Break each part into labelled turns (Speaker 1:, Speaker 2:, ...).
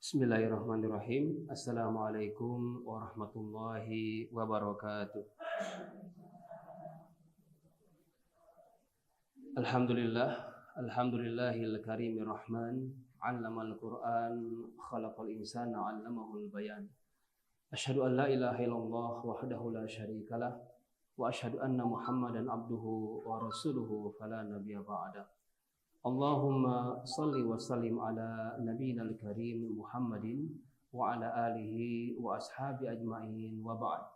Speaker 1: Bismillahirrahmanirrahim. Assalamualaikum warahmatullahi wabarakatuh. Alhamdulillahil karimir rahman, 'allamal Qur'an, khalaqal insana 'allamahul bayan. Asyhadu an la ilaha illallah wahdahu la syarikalah wa asyhadu anna Muhammadan abduhu wa rasuluhu fala nabiyya ba'da. Allahumma salli wa sallim ala nabiyina al-karim Muhammadin wa ala alihi wa ashabi ajma'in wa ba'd.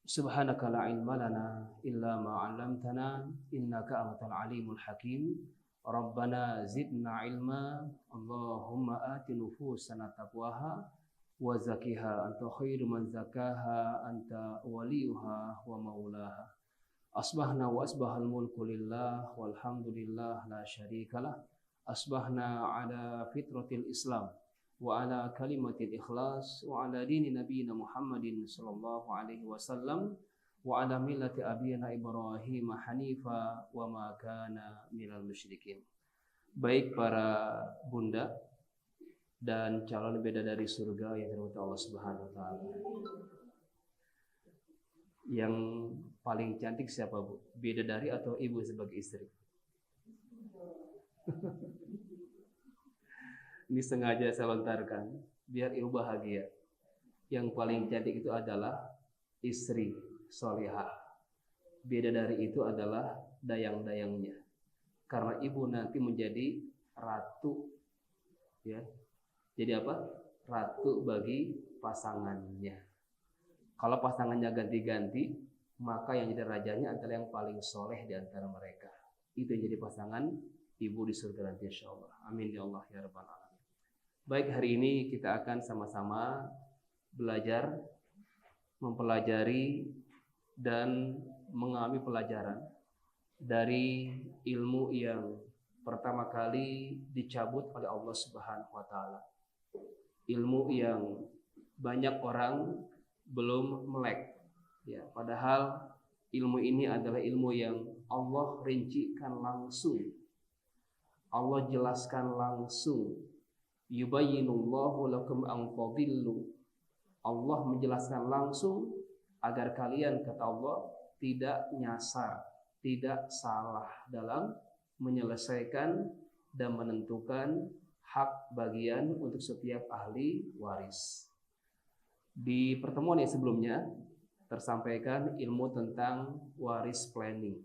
Speaker 1: Subhanaka la ilma lana illa ma 'allamtana innaka antal alimul hakim. Rabbana zidna ilma. Allahumma ati nufusana taqwaha wa zakkiha anta khairu man zakkaha anta waliyuha wa maulaha. Asbahna wa asbahal mulku lillah walhamdulillah la syarikalah. Asbahna ala fitratil Islam wa ala kalimatil ikhlas wa ala dini nabiyina Muhammadin sallallahu alaihi wasallam wa ala millati abiyana Ibrahim hanifa wa ma kana minal musyrikin. Baik para bunda dan calon bidadari surga yang dirahmati Allah Subhanahu wa taala. Yang paling cantik siapa, Bu? Bidadari atau ibu sebagai istri? Ini sengaja saya lontarkan biar ibu bahagia. Yang paling cantik itu adalah istri solihah. Bidadari itu adalah dayang-dayangnya. Karena ibu nanti menjadi ratu, ya. Jadi apa? Ratu bagi pasangannya. Kalau pasangannya ganti-ganti, maka yang jadi rajanya adalah yang paling soleh di antara mereka. Itu yang jadi pasangan ibu di surga nanti insyaallah. Amin ya Allah ya rabbal alamin. Baik, hari ini kita akan sama-sama belajar, mempelajari dan mengalami pelajaran dari ilmu yang pertama kali dicabut oleh Allah Subhanahu wa taala. Ilmu yang banyak orang belum melek, ya, padahal ilmu ini adalah ilmu yang Allah rincikan langsung, Allah jelaskan langsung. Yubayyinullahu lakum an tadillu. Allah menjelaskan langsung agar kalian, kata Allah, tidak nyasar, tidak salah dalam menyelesaikan dan menentukan hak bagian untuk setiap ahli waris. Di pertemuan yang sebelumnya tersampaikan ilmu tentang waris planning,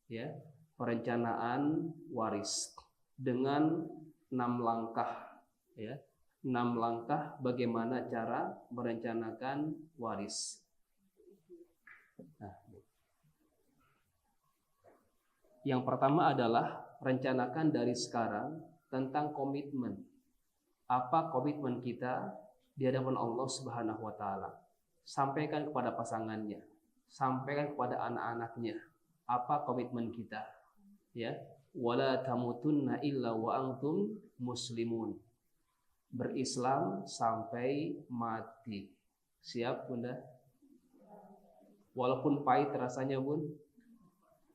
Speaker 1: ya, perencanaan waris dengan 6 langkah, ya, 6 langkah bagaimana cara merencanakan waris. Nah, yang pertama adalah rencanakan dari sekarang tentang komitmen. Apa komitmen kita di hadapan Allah Subhanahu wa taala? Sampaikan kepada pasangannya, sampaikan kepada anak-anaknya apa komitmen kita, ya. Wala tamutunna illa wa antum muslimun. Berislam sampai mati. Siap, Bunda? Walaupun pahit rasanya, Bun,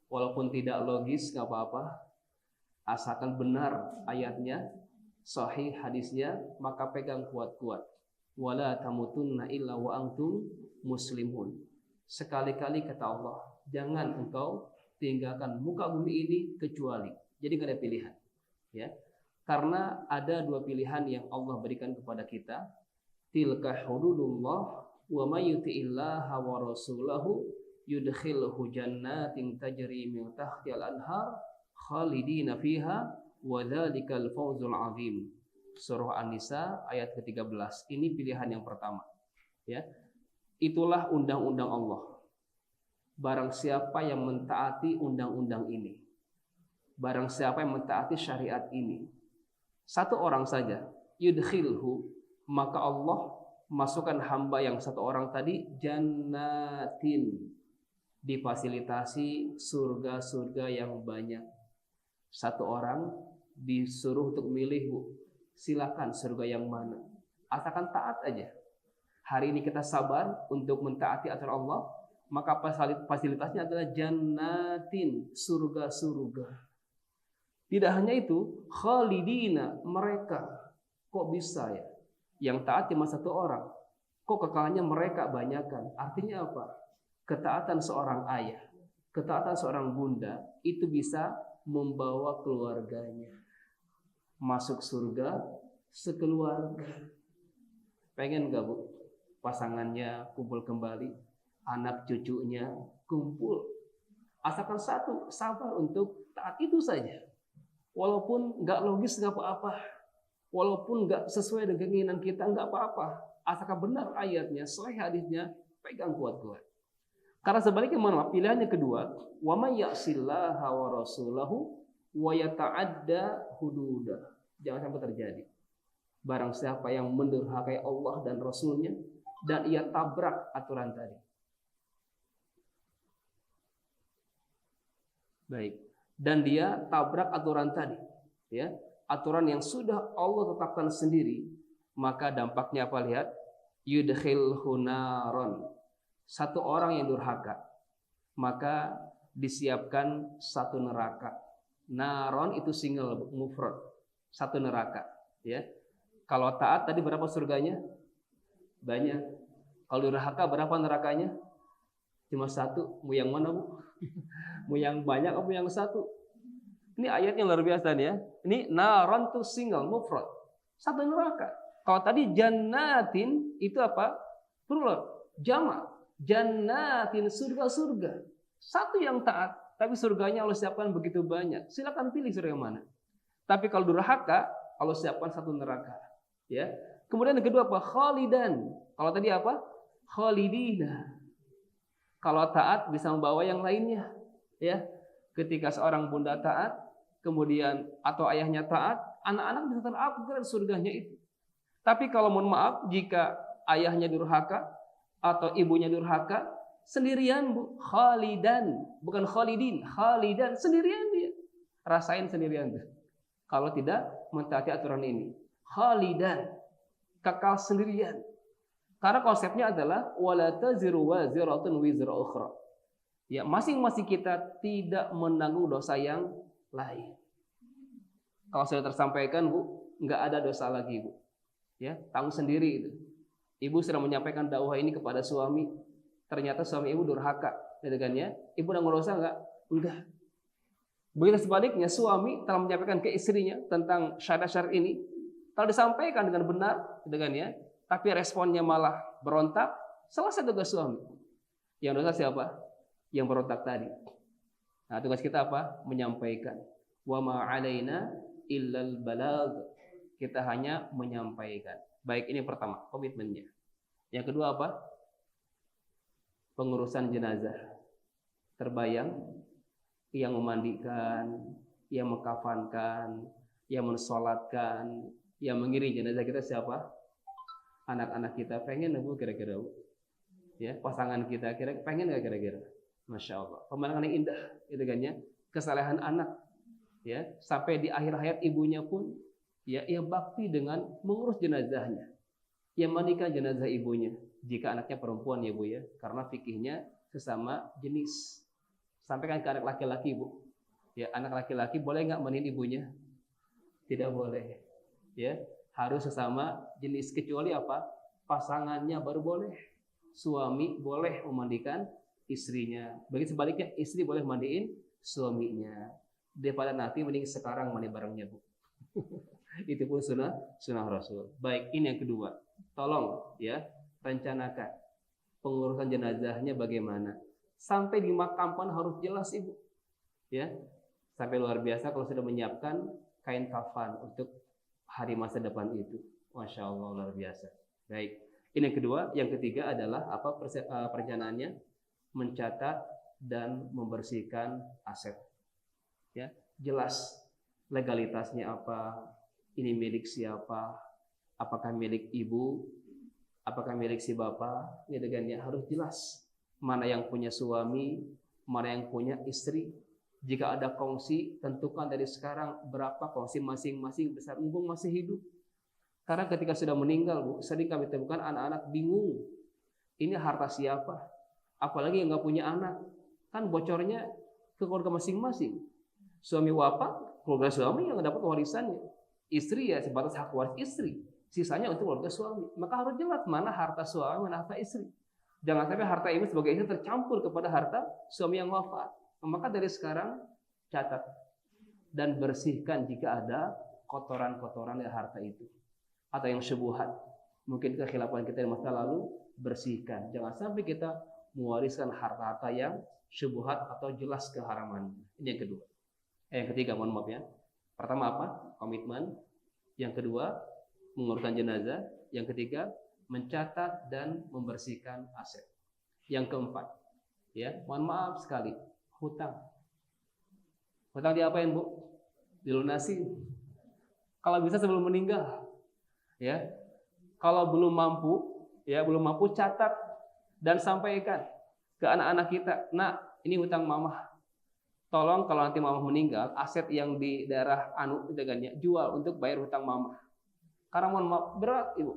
Speaker 1: walaupun tidak logis, enggak apa-apa. Asalkan benar ayatnya, sahih hadisnya, maka pegang kuat-kuat. Wala tamutunna illa wa antum muslimun. Sekali-kali kata Allah, jangan engkau tinggalkan muka bumi ini kecuali. Jadi enggak ada pilihan, ya. Karena ada 2 pilihan yang Allah berikan kepada kita. Tilka hududullah wa may yuti'illaha wa rasulahu yudkhilhu jannatin tajri min tahtihal anhar khalidina fiha wa dzalikal fawzul azim. Surah An-Nisa ayat ke-13. Ini pilihan yang pertama, ya. Itulah undang-undang Allah. Barang siapa yang mentaati undang-undang ini, barang siapa yang mentaati syariat ini, satu orang saja, yudkhilhu, maka Allah masukkan hamba yang satu orang tadi jannatin, difasilitasi surga-surga yang banyak. Satu orang disuruh untuk milih, Bu. Silakan surga yang mana, asalkan taat aja. Hari ini kita sabar untuk mentaati aturan Allah, maka fasilitasnya adalah jannatin, surga-surga. Tidak hanya itu, khalidina, mereka, kok bisa ya? Yang taat cuma satu orang. Kok kekalahannya mereka banyakkan? Artinya apa? Ketaatan seorang ayah, ketaatan seorang bunda itu bisa membawa keluarganya masuk surga sekeluarga. Pengen gak Bu? Pasangannya kumpul kembali, anak cucunya kumpul. Asalkan satu, sabar untuk taat itu saja. Walaupun gak logis gak apa-apa. Walaupun gak sesuai dengan keinginan kita gak apa-apa. Asalkan benar ayatnya, sahih hadisnya, pegang kuat-kuat. Karena sebaliknya pilihannya kedua, wa may ya'sillaha wa rasulahu wa yata'adda hududah. Jangan sampai terjadi. Barang siapa yang mendurhakai Allah dan Rasulnya dan ia tabrak aturan tadi. Baik. Dan dia tabrak aturan tadi, ya. Aturan yang sudah Allah tetapkan sendiri, maka dampaknya apa? Lihat, yudkhilhu naron. Satu orang yang durhaka, maka disiapkan satu neraka. Naron itu single mufrad, satu neraka, ya. Kalau taat tadi berapa surganya? Banyak. Kalau durhaka berapa nerakanya? Cuma satu. Mau yang mana, Bu? Mau yang banyak atau yang satu? Ini ayatnya luar biasa nih ya. Ini naron tuh single mufrad, satu neraka. Kalau tadi jannatin itu apa? Plural, jamak. Jannatin, surga-surga. Satu yang taat, tapi surganya Allah siapkan begitu banyak. Silakan pilih surga yang mana. Tapi kalau durhaka, Allah siapkan satu neraka. Ya. Kemudian yang kedua apa? Khalidan. Kalau tadi apa? Khalidina. Kalau taat bisa membawa yang lainnya. Ya. Ketika seorang bunda taat, kemudian atau ayahnya taat, anak-anak bisa terupgrade surganya itu. Tapi kalau mohon maaf, jika ayahnya durhaka atau ibunya durhaka, sendirian Bu, khalidan, bukan khalidin, khalidan, sendirian dia. Rasain sendirian tuh. Kalau tidak mentaati aturan ini, khalidan, kekal sendirian. Karena konsepnya adalah wala taziru waziratun wizra ukhra. Ya, masing-masing kita tidak menanggung dosa yang lain. Kalau sudah tersampaikan Bu, nggak ada dosa lagi Bu. Ya, tanggung sendiri itu. Ibu sedang menyampaikan dakwah ini kepada suami, ternyata suami ibu durhaka, gitu kan ya? Ibu udah ngedosa enggak? Enggak. Begitu sebaliknya, suami telah menyampaikan ke istrinya tentang syarat-syarat ini, telah disampaikan dengan benar, gitu kan ya? Tapi responnya malah berontak, selesai tugas suami. Yang dosa siapa? Yang berontak tadi. Nah, tugas kita apa? Menyampaikan. Wa ma 'alaina illal balagh. Kita hanya menyampaikan. Baik, ini pertama, komitmennya. Yang kedua apa? Pengurusan jenazah. Terbayang yang memandikan, yang mengkafankan, yang mensolatkan, yang mengiring jenazah kita siapa? Anak-anak kita. Pengen Bu kira-kira Bu? Ya, pasangan kita kira pengen enggak kira-kira? Masya Allah. Pemandangan yang indah, itu kan ya. Kesalehan anak, ya, sampai di akhir hayat ibunya pun ya, ia bakti dengan mengurus jenazahnya, yang mandikan jenazah ibunya. Jika anaknya perempuan ya Bu ya, karena fikihnya sesama jenis. Sampaikan ke anak laki-laki Bu, ya, anak laki-laki boleh nggak mandiin ibunya? Tidak boleh, ya, harus sesama jenis, kecuali apa? Pasangannya baru boleh. Suami boleh memandikan istrinya. Bagi sebaliknya, istri boleh mandiin suaminya. Daripada nanti mending sekarang mandi barengnya Bu. Itu pun sunnah Rasul. Baik, ini yang kedua. Tolong ya, rencanakan pengurusan jenazahnya bagaimana. Sampai di makam pun harus jelas Ibu. Ya. Sampai luar biasa kalau sudah menyiapkan kain kafan untuk hari masa depan itu. Masya Allah, luar biasa. Baik. Ini yang kedua. Yang ketiga adalah apa perencanaannya? Mencatat dan membersihkan aset. Ya, jelas legalitasnya apa, ini milik siapa, apakah milik ibu, apakah milik si bapak, ya dengannya harus jelas. Mana yang punya suami, mana yang punya istri. Jika ada kongsi, tentukan dari sekarang berapa kongsi masing-masing besar, mumpung masih hidup. Karena ketika sudah meninggal Bu, sering kami temukan anak-anak bingung. Ini harta siapa? Apalagi yang nggak punya anak, kan bocornya ke keluarga masing-masing. Suami wafat, keluarga suami yang dapat warisannya. Istri ya sebatas hak waris istri. sisanya untuk keluarga suami. Maka harus jelas mana harta suami, mana harta istri. Jangan sampai harta ibu sebagai istri tercampur kepada harta suami yang wafat. Maka dari sekarang catat dan bersihkan jika ada kotoran-kotoran dari harta itu atau yang syubhat. Mungkin kekhilafan kita di masa lalu, bersihkan. Jangan sampai kita mewariskan harta-harta yang syubhat atau jelas keharamannya. Ini yang kedua. Yang ketiga, mohon maaf ya. Pertama apa? Komitmen. Yang kedua, menguruskan jenazah. Yang ketiga, mencatat dan membersihkan aset. Yang keempat, ya, mohon maaf sekali, hutang. Hutang diapain, Bu? Dilunasi. Kalau bisa sebelum meninggal. Ya. Kalau belum mampu catat dan sampaikan ke anak-anak kita. Nah, ini hutang mama. Tolong kalau nanti mama meninggal, aset yang di daerah jual untuk bayar hutang mama. Karena mohon maaf, berat, Ibu.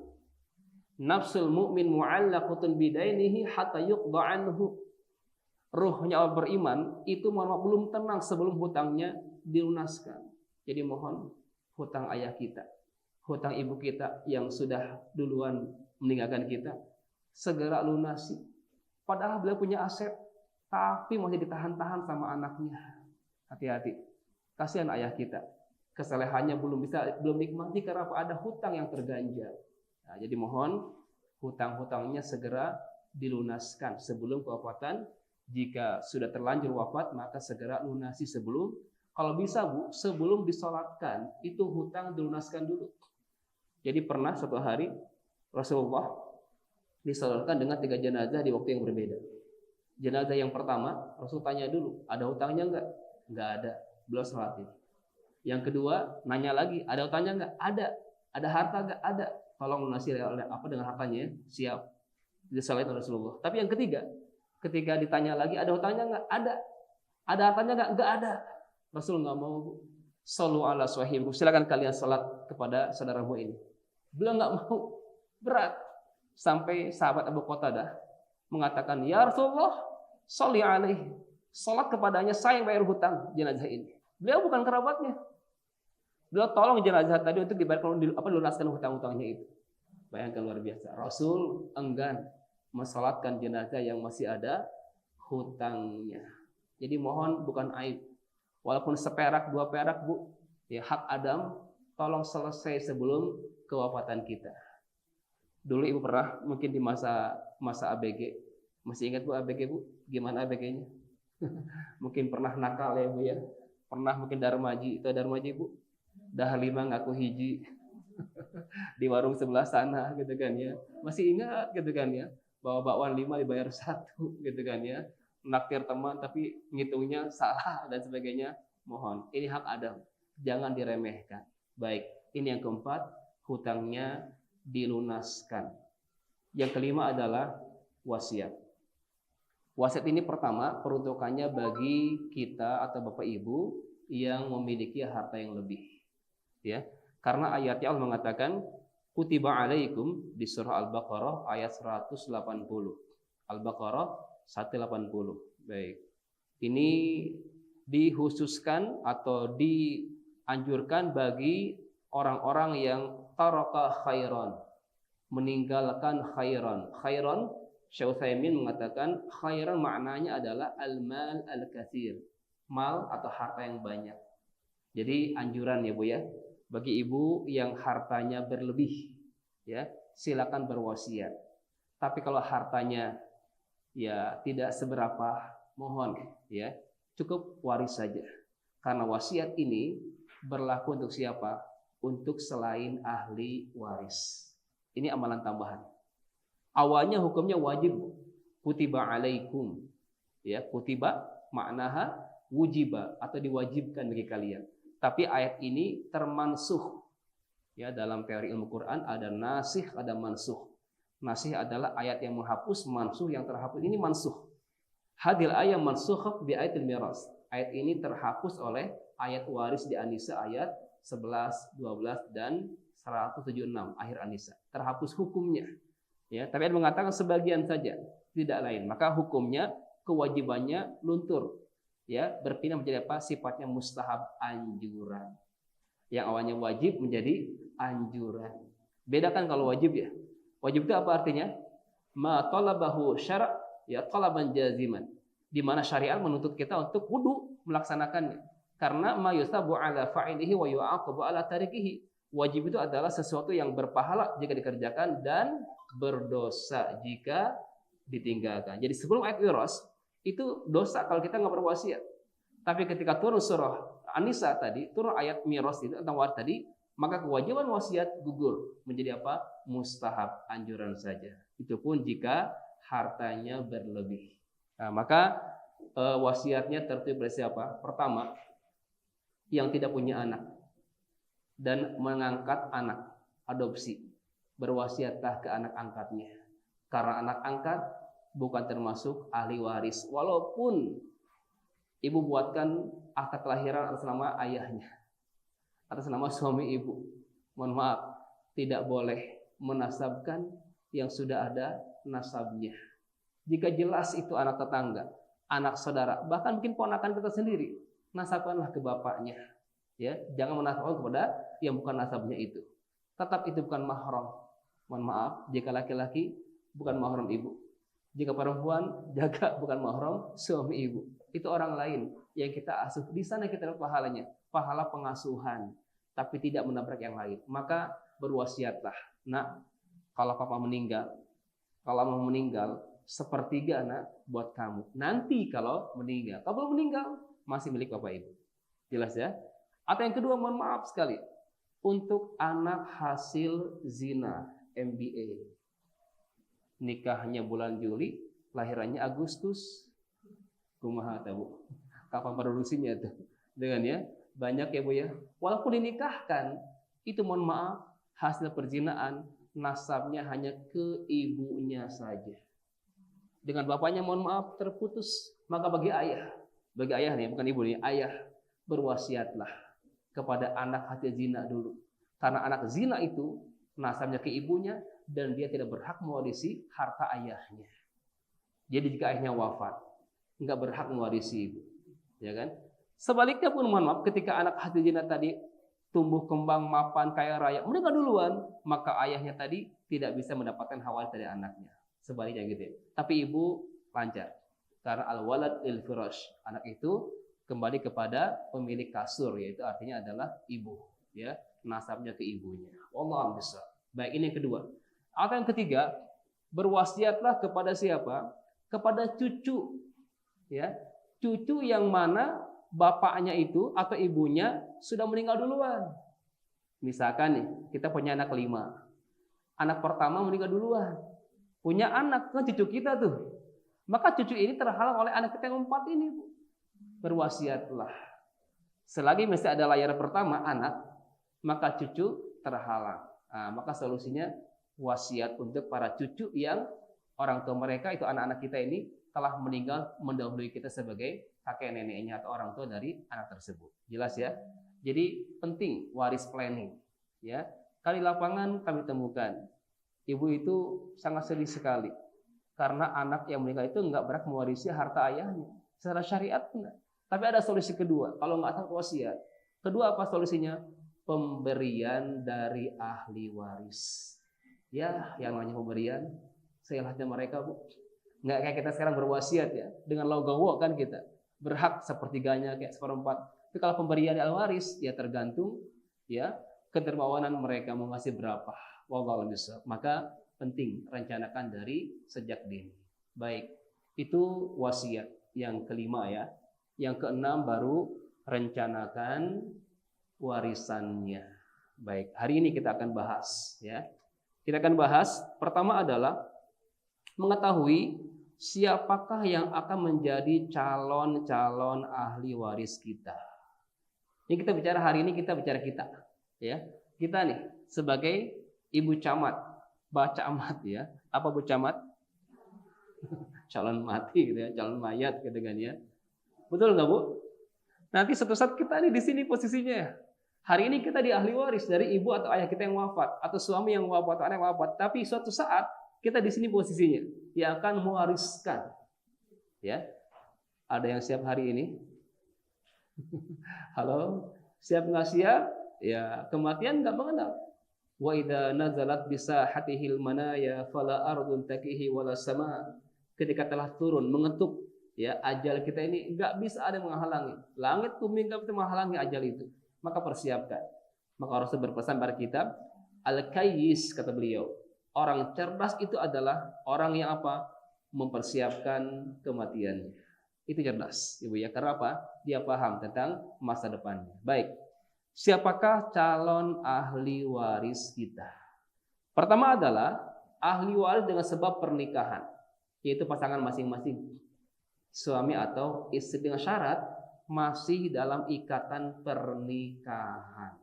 Speaker 1: Nafsul mu'min mu'allaqatun bidainihi hatta yuqda anhu. Ruhnya orang beriman itu mohon maaf belum tenang sebelum hutangnya dilunaskan. Jadi mohon hutang ayah kita, hutang ibu kita yang sudah duluan meninggalkan kita, segera lunasi. Padahal beliau punya aset, tapi masih ditahan-tahan sama anaknya. Hati-hati. Kasihan ayah kita. Kesalehannya belum nikmati karena ada hutang yang terganjal. Nah, jadi mohon hutang-hutangnya segera dilunaskan sebelum kewafatan. Jika sudah terlanjur wafat, maka segera lunasi sebelum. Kalau bisa, Bu, sebelum disolatkan itu hutang dilunaskan dulu. Jadi pernah suatu hari Rasulullah disolatkan dengan 3 jenazah di waktu yang berbeda. Jenazah yang pertama, Rasul tanya dulu, ada hutangnya enggak? Enggak ada. Beliau sholatin. Yang kedua, nanya lagi, ada hutangnya enggak? Ada. Ada harta enggak? Ada. Tolong lunasi dengan hartanya, siap. Disolatin Rasulullah. Tapi yang ketiga, ketika ditanya lagi, ada hutangnya enggak? Ada. Ada hartanya enggak? Enggak ada. Rasul enggak mau. Shallu ala sahibikum. Silakan kalian salat kepada saudaramu ini. Beliau enggak mau. Berat. Sampai sahabat Abu Qatadah mengatakan, "Ya Rasulullah, sholli alaihi." Salat kepadanya, saya yang bayar hutang jenazah ini. Beliau bukan kerabatnya. Beliau tolong jenazah tadi untuk dilunaskan hutang-hutangnya itu. Bayangkan luar biasa. Rasul enggan mensalatkan jenazah yang masih ada hutangnya. Jadi mohon bukan aib. Walaupun seperak, 2 perak, Bu, ya hak Adam tolong selesai sebelum kewafatan kita. Dulu Ibu pernah mungkin di masa ABG. Masih ingat Bu ABG, Bu? Gimana ABG-nya? Mungkin pernah nakal ya, Bu ya. Pernah mungkin darmaji. Itu darmaji, Bu. Dah 5 ngaku hiji. Di warung sebelah sana gitu kan ya. Masih ingat gitu kan ya. Bawa bakwan 5 dibayar 1 gitu kan ya. Naktir teman tapi ngitungnya salah dan sebagainya. Mohon, ini hak Adam. Jangan diremehkan. Baik, ini yang keempat, hutangnya dilunaskan. Yang kelima adalah wasiat. Wasiat ini pertama peruntukannya bagi kita atau Bapak Ibu yang memiliki harta yang lebih. Ya, karena ayatnya Allah mengatakan kutiba alaikum di surah Al-Baqarah ayat 180. Al-Baqarah 180. Baik. Ini dikhususkan atau dianjurkan bagi orang-orang yang taraka khairan, meninggalkan khairan. Khairan, Syekh Utsaimin mengatakan khairan maknanya adalah al-mal al-katsir, mal atau harta yang banyak. Jadi anjuran ya Bu ya, bagi ibu yang hartanya berlebih, ya silakan berwasiat. Tapi kalau hartanya ya tidak seberapa, mohon ya cukup waris saja. Karena wasiat ini berlaku untuk siapa? Untuk selain ahli waris. Ini amalan tambahan. Awalnya hukumnya wajib, kutiba alaikum. Ya, kutiba maknaha wujiba atau diwajibkan bagi kalian. Tapi ayat ini termansuh. Ya, dalam teori ilmu Quran ada nasikh, ada mansuh. Nasikh adalah ayat yang menghapus, mansuh yang terhapus. Ini mansuh. Hadil ayat mansuh bi ayatil miras. Ayat ini terhapus oleh ayat waris di An-Nisa ayat 11, 12 dan 176 akhir An-Nisa. Terhapus hukumnya. Ya, tapi ada mengatakan sebagian saja, tidak lain. Maka hukumnya, kewajibannya luntur. Ya, berpindah menjadi apa? Sifatnya mustahab, anjuran. Yang awalnya wajib menjadi anjuran. Bedakan kalau wajib ya. Wajib itu apa artinya? Ma talabahu syara' ya talaban jaziman. Di mana syariat menuntut kita untuk wudu melaksanakannya. Karena ma yusabu ala fa'ilihi wa yu'aqabu ala tarikihi. Wajib itu adalah sesuatu yang berpahala jika dikerjakan dan berdosa jika ditinggalkan. Jadi sebelum ayat wiras itu dosa kalau kita nggak berwasiat. Tapi ketika turun surah An-Nisa tadi, turun ayat miras itu tentang waris tadi, maka kewajiban wasiat gugur menjadi apa? Mustahab, anjuran saja. Itu pun jika hartanya berlebih. Nah, maka wasiatnya tertib dari siapa? Pertama, yang tidak punya anak dan mengangkat anak, adopsi, berwasiatlah ke anak angkatnya. Karena anak angkat bukan termasuk ahli waris, walaupun ibu buatkan akta kelahiran atas nama ayahnya, atas nama suami ibu. Mohon maaf, tidak boleh menasabkan yang sudah ada nasabnya. Jika jelas itu anak tetangga, anak saudara, bahkan mungkin ponakan kita sendiri, nasabkanlah ke bapaknya. Ya, jangan menasabkan kepada yang bukan nasabnya itu. Tetap itu bukan mahram. Mohon maaf, jika laki-laki bukan mahram ibu. Jika perempuan jaga bukan mahram suami ibu. Itu orang lain yang kita asuh. Di sana kita dapat pahalanya, pahala pengasuhan, tapi tidak menabrak yang lain. Maka berwasiatlah. Nah, kalau papa meninggal, kalau mau meninggal, sepertiga anak buat kamu. Nanti kalau meninggal, kalau belum meninggal masih milik bapak ibu. Jelas ya? Atau yang kedua, mohon maaf sekali, untuk anak hasil zina, MBA, nikahnya bulan Juli, lahirannya Agustus, kumaha tahu, kapan produksinya tuh, dengan ya banyak ya bu ya. Walaupun dinikahkan, itu mohon maaf hasil perzinaan, nasabnya hanya ke ibunya saja. Dengan bapaknya mohon maaf terputus, maka bagi ayah nih, bukan ibu nih, ayah berwasiatlah kepada anak hasil zina dulu. Karena anak zina itu nasabnya ke ibunya dan dia tidak berhak mewarisi harta ayahnya. Jadi jika ayahnya wafat, nggak berhak mewarisi ibu, ya kan? Sebaliknya pun mohon maaf, ketika anak hasil zina tadi tumbuh kembang mapan kaya raya, meninggal duluan, maka ayahnya tadi tidak bisa mendapatkan hak waris dari anaknya. Sebaliknya gitu ya. Tapi ibu lancar. Karena al-walad lil firash, anak itu kembali kepada pemilik kasur, yaitu artinya adalah ibu, ya, nasabnya ke ibunya. Wallahu a'lam. Baik, ini yang kedua. Atau yang ketiga, berwasiatlah kepada siapa? Kepada cucu, ya, cucu yang mana bapaknya itu atau ibunya sudah meninggal duluan. Misalkan nih, kita punya anak 5, anak pertama meninggal duluan, punya anak kan cucu kita tuh, maka cucu ini terhalang oleh anak kita yang 4 ini. Berwasiatlah. Selagi masih ada layar pertama anak, maka cucu terhalang. Nah, maka solusinya wasiat untuk para cucu yang orang tua mereka itu anak-anak kita ini telah meninggal mendahului kita sebagai kakek neneknya atau orang tua dari anak tersebut. Jelas ya? Jadi penting waris planning. Ya, kali lapangan kami temukan ibu itu sangat sedih sekali karena anak yang meninggal itu nggak berhak mewarisi harta ayahnya secara syariat enggak. Tapi ada solusi kedua, kalau nggak tahu wasiat. Kedua apa solusinya? Pemberian dari ahli waris. Ya, yang namanya pemberian, seilahnya mereka bu. Nggak kayak kita sekarang berwasiat ya, dengan logowo kan kita berhak sepertiganya kayak 1/4. Tapi kalau pemberian dari ahli waris, ya tergantung ya kedermawanan mereka mau ngasih berapa. Wallahu a'lam. Maka penting rencanakan dari sejak dini. Baik, itu wasiat yang kelima ya. Yang keenam baru rencanakan warisannya. Baik, hari ini kita akan bahas ya. Kita akan bahas pertama adalah mengetahui siapakah yang akan menjadi calon-calon ahli waris kita. Ini kita bicara hari ini, kita bicara kita ya. Kita nih sebagai ibu camat, baca amat ya. Apa bu camat? Calon mati gitu ya, calon mayat gitu kan ya. Betul nggak bu? Nanti suatu saat kita nih di sini posisinya. Hari ini kita di ahli waris dari ibu atau ayah kita yang wafat, atau suami yang wafat atau anak yang wafat. Tapi suatu saat kita di sini posisinya yang akan mewariskan. Ya, ada yang siap hari ini? Halo, siap nggak siap? Ya, kematian nggak mengenal. Wa idza nazalat bisahatihil manaya fala ardun takihi wala sama. Ketika telah turun mengetuk ya ajal kita ini, enggak bisa ada yang menghalangi. Langit bumi enggak bisa menghalangi ajal itu. Maka persiapkan. Maka Rasul berpesan pada kita, al-kayyis kata beliau, orang cerdas itu adalah orang yang apa? Mempersiapkan kematiannya. Itu cerdas, Ibu ya. Karena apa? Dia paham tentang masa depannya. Baik. Siapakah calon ahli waris kita? Pertama adalah ahli waris dengan sebab pernikahan, yaitu pasangan masing-masing, suami atau istri, dengan syarat masih dalam ikatan pernikahan.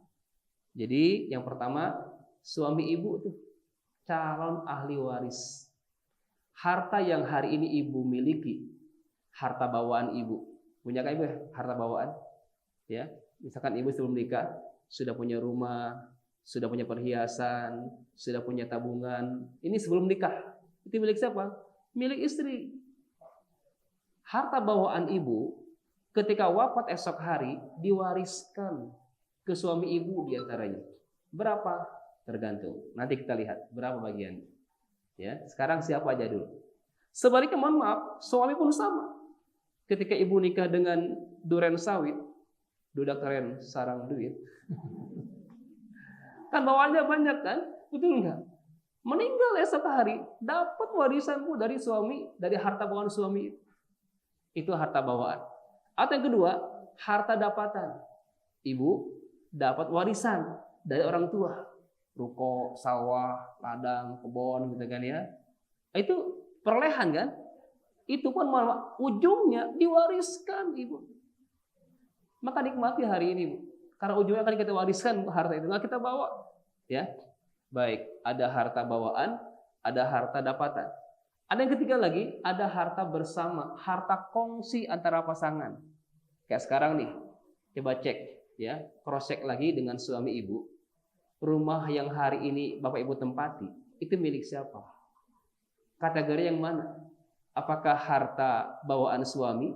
Speaker 1: Jadi yang pertama, suami ibu tuh calon ahli waris. Harta yang hari ini ibu miliki, harta bawaan ibu. Punyakah ibu harta bawaan? Ya, misalkan ibu sebelum nikah sudah punya rumah, sudah punya perhiasan, sudah punya tabungan. Ini sebelum nikah. Itu milik siapa? Milik istri. Harta bawaan ibu ketika wafat esok hari diwariskan ke suami ibu diantaranya. Berapa? Tergantung. Nanti kita lihat berapa bagian. Ya, sekarang siapa aja dulu. Sebaliknya mohon maaf, suami pun sama. Ketika ibu nikah dengan duren sawit, duda keren sarang duit. Kan bawaannya banyak kan? Betul enggak? Meninggal esok hari, dapat warisan bu dari suami, dari harta bawaan suami. Itu harta bawaan. Atau yang kedua, harta dapatan. Ibu dapat warisan dari orang tua. Ruko, sawah, ladang, kebun gitu kan ya. Itu perolehan kan? Itu pun malah ujungnya diwariskan ibu. Maka nikmati hari ini bu. Karena ujungnya akan kita wariskan harta itu, nggak kita bawa. Ya, baik. Ada harta bawaan, ada harta dapatan. Ada yang ketiga lagi, ada harta bersama, harta kongsi antara pasangan. Kayak sekarang nih, coba cek, ya, cross check lagi dengan suami ibu. Rumah yang hari ini bapak ibu tempati, itu milik siapa? Kategori yang mana? Apakah harta bawaan suami?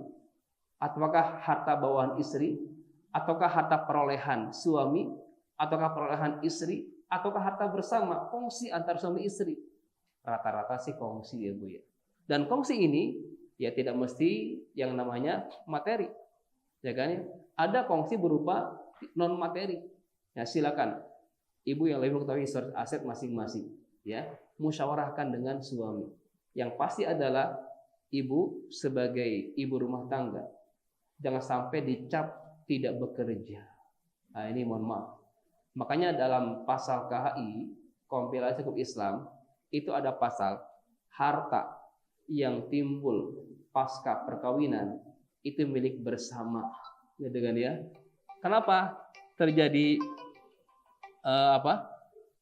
Speaker 1: Ataukah harta bawaan istri? Ataukah harta perolehan suami? Ataukah perolehan istri? Ataukah harta bersama, kongsi antar suami istri? Rata-rata sih kongsi ya bu ya. Dan kongsi ini ya tidak mesti yang namanya materi, ya kan? Ada kongsi berupa non materi. Ya silakan ibu yang lebih mengetahui aset masing-masing, ya musyawarahkan dengan suami. Yang pasti adalah ibu sebagai ibu rumah tangga jangan sampai dicap tidak bekerja. Nah ini mohon maaf. Makanya dalam pasal KHI kompilasi hukum Islam itu ada pasal harta yang timbul pasca perkawinan itu milik bersama, gitu kan ya? Kenapa terjadi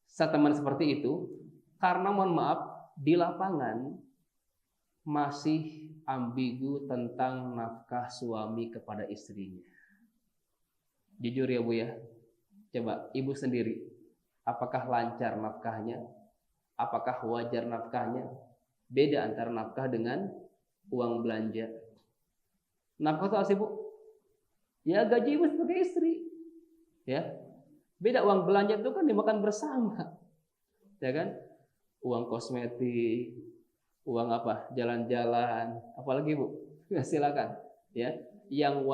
Speaker 1: settlement seperti itu? Karena mohon maaf di lapangan masih ambigu tentang nafkah suami kepada istrinya. Jujur ya bu ya, coba ibu sendiri, apakah lancar nafkahnya? Apakah wajar nafkahnya? Beda antara nafkah dengan uang belanja. Nafkah itu apa sih bu? Ya gaji ibu sebagai istri, ya. Beda uang belanja itu kan dimakan bersama, ya kan? Uang kosmetik, uang apa? Jalan-jalan, apalagi bu? Ya, silakan, ya. Yang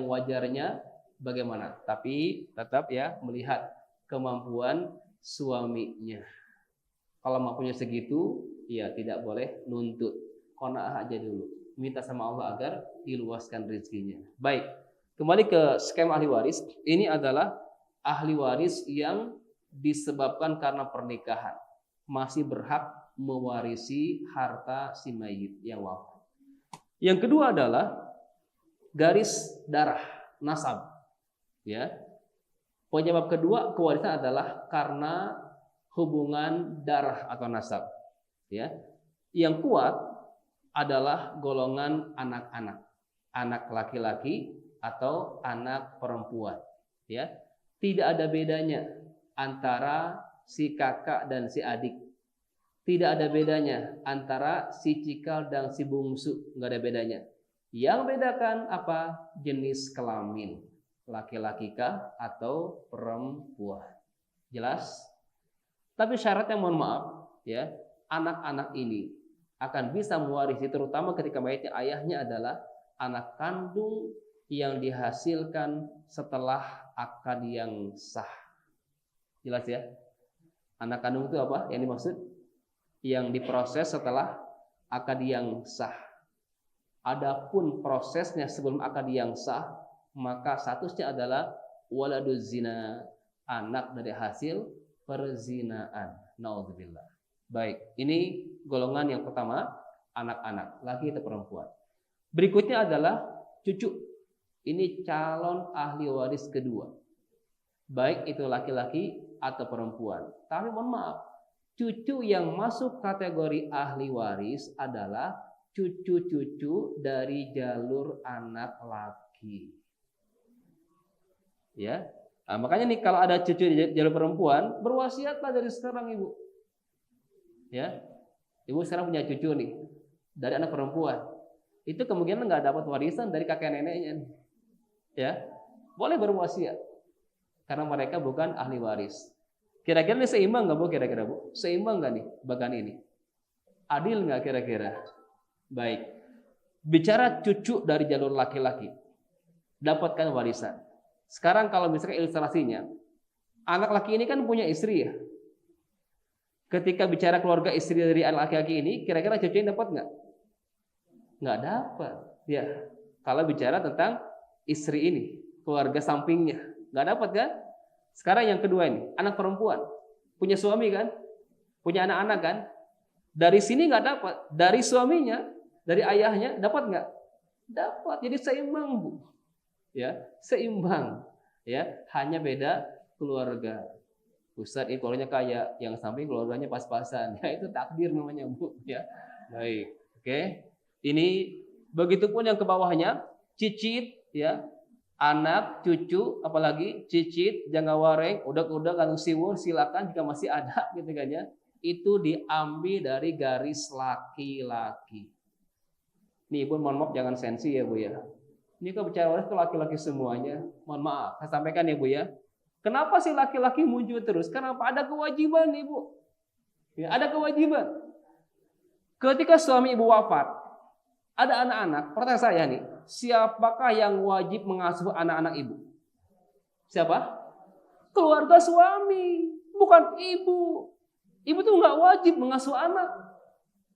Speaker 1: wajarnya bagaimana? Tapi tetap ya melihat kemampuan suaminya. Kalau mampunya segitu, ya tidak boleh nuntut. Qanaah aja dulu. Minta sama Allah agar diluaskan rezekinya. Baik. Kembali ke skema ahli waris. Ini adalah ahli waris yang disebabkan karena pernikahan. Masih berhak mewarisi harta si mayit yang wafat. Yang kedua adalah garis darah, nasab. Ya. Penyebab kedua kewarisan adalah karena hubungan darah atau nasab. Ya. Yang kuat adalah golongan anak-anak, anak laki-laki atau anak perempuan. Ya. Tidak ada bedanya antara si kakak dan si adik. Tidak ada bedanya antara si cikal dan si bungsu, nggak ada bedanya. Yang bedakan apa? Jenis kelamin. Laki-laki kah atau perempuan. Jelas? Tapi syaratnya mohon maaf ya, anak-anak ini akan bisa mewarisi terutama ketika mayatnya ayahnya adalah anak kandung yang dihasilkan setelah akad yang sah. Jelas ya? Anak kandung itu apa? Yang dimaksud? Yang diproses setelah akad yang sah. Adapun prosesnya sebelum akad yang sah, maka statusnya adalah waladuz zina, anak dari hasil perzinaan. Naudzubillah. Baik, ini golongan yang pertama, anak-anak, laki atau perempuan. Berikutnya adalah cucu. Ini calon ahli waris kedua. Baik itu laki-laki atau perempuan. Tapi mohon maaf, cucu yang masuk kategori ahli waris adalah cucu-cucu dari jalur anak laki. Ya. Nah, makanya nih kalau ada cucu di jalur perempuan, berwasiatlah dari sekarang ibu. Ya, ibu sekarang punya cucu nih dari anak perempuan. Itu kemungkinan nggak dapat warisan dari kakek neneknya. Ya, boleh berwasiat karena mereka bukan ahli waris. Kira-kira ini seimbang nggak bu? Kira-kira bu, seimbang nggak nih bagian ini? Adil nggak kira-kira? Baik. Bicara cucu dari jalur laki-laki dapatkan warisan. Sekarang kalau misalkan ilustrasinya, anak laki ini kan punya istri ya. Ketika bicara keluarga istri dari anak laki-laki ini, kira-kira cucunya dapat nggak? Nggak dapat. Ya, kalau bicara tentang istri ini, keluarga sampingnya, nggak dapat kan? Sekarang yang kedua ini, anak perempuan, punya suami kan, punya anak-anak kan? Dari sini nggak dapat, dari suaminya, dari ayahnya dapat nggak? Dapat. Jadi seimbang bu, ya, seimbang, ya, hanya beda keluarga. Ustadz ini keluarganya kaya, yang samping keluarganya pas-pasan. Ya itu takdir namanya bu. Ya, baik. Oke. Ini begitupun yang ke bawahnya, cicit, ya, anak, cucu, apalagi cicit, jangkawareng, udak-udak, kandung siwur, silakan jika masih ada, gitu kan ya. Itu diambil dari garis laki-laki. Nih ibu, mohon maaf jangan sensi ya bu ya. Ini kalau bicara waris itu laki-laki semuanya. Mohon maaf, saya sampaikan ya bu ya. Kenapa sih laki-laki muncul terus? Kenapa? Ada kewajiban ibu. Ya, ada kewajiban. Ketika suami ibu wafat, ada anak-anak. Pertanyaan saya nih, siapakah yang wajib mengasuh anak-anak ibu? Siapa? Keluarga suami, bukan ibu. Ibu tuh nggak wajib mengasuh anak.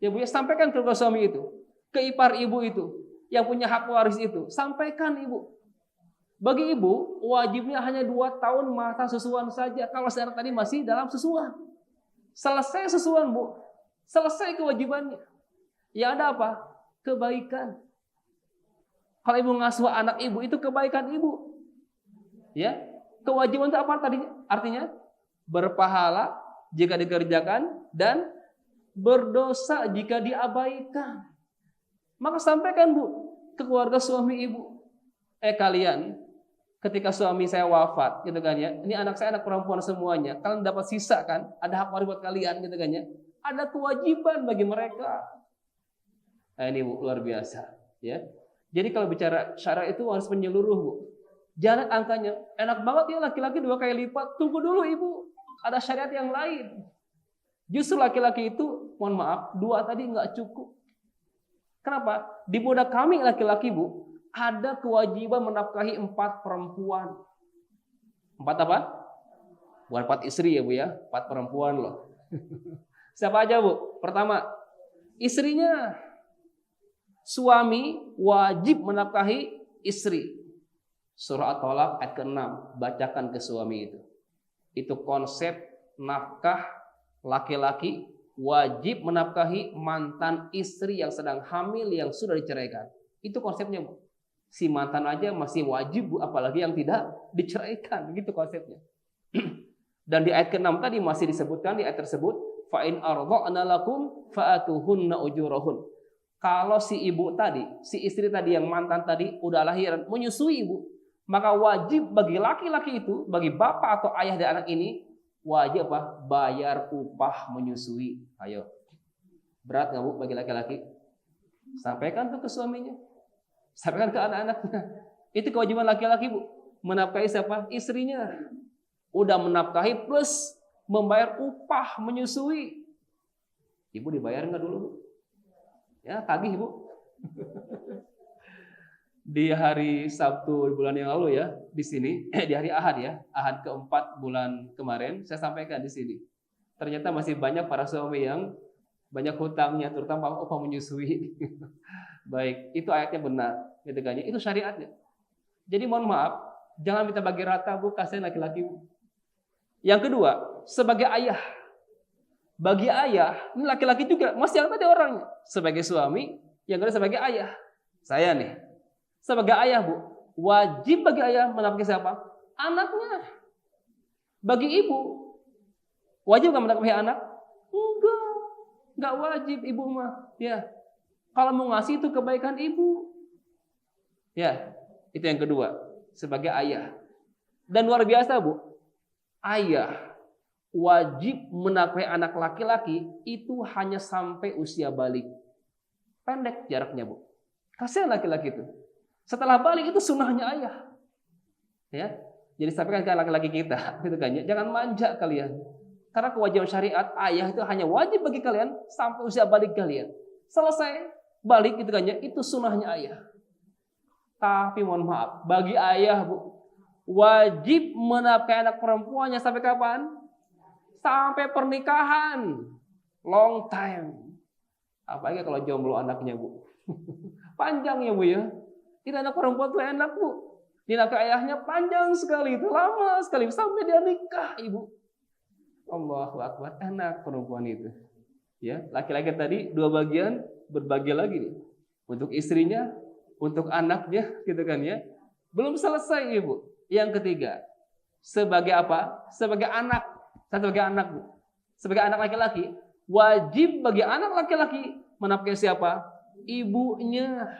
Speaker 1: Ya bu ya, sampaikan ke keluarga suami itu, ke ipar ibu itu, yang punya hak waris itu, sampaikan ibu. Bagi ibu, wajibnya hanya 2 tahun masa susuan saja. Kalau sekarang tadi masih dalam susuan. Selesai susuan, bu. Selesai kewajibannya. Ya ada apa? Kebaikan. Kalau ibu ngasuh anak ibu, itu kebaikan ibu. Ya, kewajiban itu apa tadi? Artinya berpahala jika dikerjakan dan berdosa jika diabaikan. Maka sampaikan bu ke keluarga suami ibu. Kalian, ketika suami saya wafat, gitu kan ya. Ini anak saya anak perempuan semuanya. Kalian dapat sisa kan? Ada hak waris buat kalian, gitu kan ya. Ada kewajiban bagi mereka. Nah, ini bu, luar biasa, ya. Jadi kalau bicara syarat itu harus menyeluruh bu. Jangan angkanya enak banget ya laki-laki 2 kali lipat. Tunggu dulu ibu, ada syariat yang lain. Justru laki-laki itu, mohon maaf, 2 tadi nggak cukup. Kenapa? Di budak kami laki-laki bu, ada kewajiban menafkahi 4 perempuan. 4 apa? Bukan 4 istri ya bu ya, 4 perempuan loh. Siapa aja bu? Pertama, istrinya. Suami wajib menafkahi istri. Surah At-Tolak ayat ke-6, bacakan ke suami itu. Itu konsep nafkah laki-laki wajib menafkahi mantan istri yang sedang hamil yang sudah diceraikan. Itu konsepnya bu. Si mantan aja masih wajib bu, apalagi yang tidak diceraikan, gitu konsepnya. Dan di ayat ke-6 tadi masih disebutkan di ayat tersebut, fa in arda'na lakum fa'atuhunna ujurahun. Kalau si ibu tadi, si istri tadi yang mantan tadi udah lahiran menyusui ibu, maka wajib bagi laki-laki itu, bagi bapak atau ayah dari anak ini, wajib apa? Bayar upah menyusui. Ayo, berat nggak bu bagi laki-laki? Sampaikan tuh ke suaminya, sampaikan ke anak-anaknya. Itu kewajiban laki-laki bu, menafkahi siapa? Istrinya. Udah menafkahi plus membayar upah menyusui. Ibu dibayar nggak dulu? Ya, tagih Ibu. Di hari Sabtu bulan yang lalu ya, di sini di hari Ahad ya, Ahad keempat bulan kemarin saya sampaikan di sini. Ternyata masih banyak para suami yang banyak hutangnya, terutama upah menyusui. Baik, itu ayatnya benar, gitu kan? Itu syariatnya. Jadi mohon maaf, jangan minta bagi rata Bu, kasihan laki-laki Bu. Yang kedua, sebagai ayah, bagi ayah, ini laki-laki juga masih yang tadi orangnya. Sebagai suami, yang kedua sebagai ayah. Saya nih, sebagai ayah Bu, wajib bagi ayah menafkahi siapa? Anaknya. Bagi ibu, wajib nggak menafkahi anak? Enggak wajib ibu mah. Ya, kalau mau ngasih itu kebaikan ibu. Ya, itu yang kedua, sebagai ayah. Dan luar biasa Bu, ayah wajib menafkahi anak laki-laki itu hanya sampai usia balik. Pendek jaraknya Bu. Kasihan laki-laki itu. Setelah balik itu sunnahnya ayah. Ya. Jadi sampaikan ke laki-laki kita, gitu kan ya. Jangan manja kalian. Karena kewajiban syariat ayah itu hanya wajib bagi kalian sampai usia balik kalian. Selesai balik gitu kan ya, itu sunnahnya ayah. Tapi mohon maaf, bagi ayah Bu, wajib menafkahi anak perempuannya sampai kapan? Sampai pernikahan. Long time. Apalagi kalau jomblo anaknya Bu. Panjang ya Bu ya. Itu anak perempuan tuh enak Bu. Dinafkahi ayahnya panjang sekali, itu lama sekali sampai dia nikah Ibu. Allahu Akbar, enak perempuan itu. Ya, laki-laki tadi dua bagian, berbagi lagi nih. Untuk istrinya, untuk anaknya, gitu kan ya. Belum selesai Ibu. Yang ketiga, sebagai apa? Sebagai anak. Sebagai anak Bu. Sebagai anak laki-laki, wajib bagi anak laki-laki menafkahi siapa? Ibunya.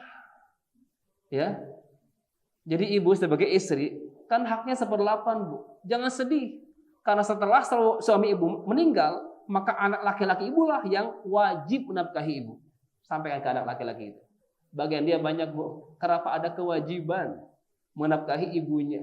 Speaker 1: Ya. Jadi ibu sebagai istri kan haknya 1/8 Bu. Jangan sedih. Karena setelah suami ibu meninggal, maka anak laki-laki ibulah yang wajib menafkahi ibu. Sampaikan ke anak laki-laki itu. Bagian dia banyak Bu. Kenapa ada kewajiban menafkahi ibunya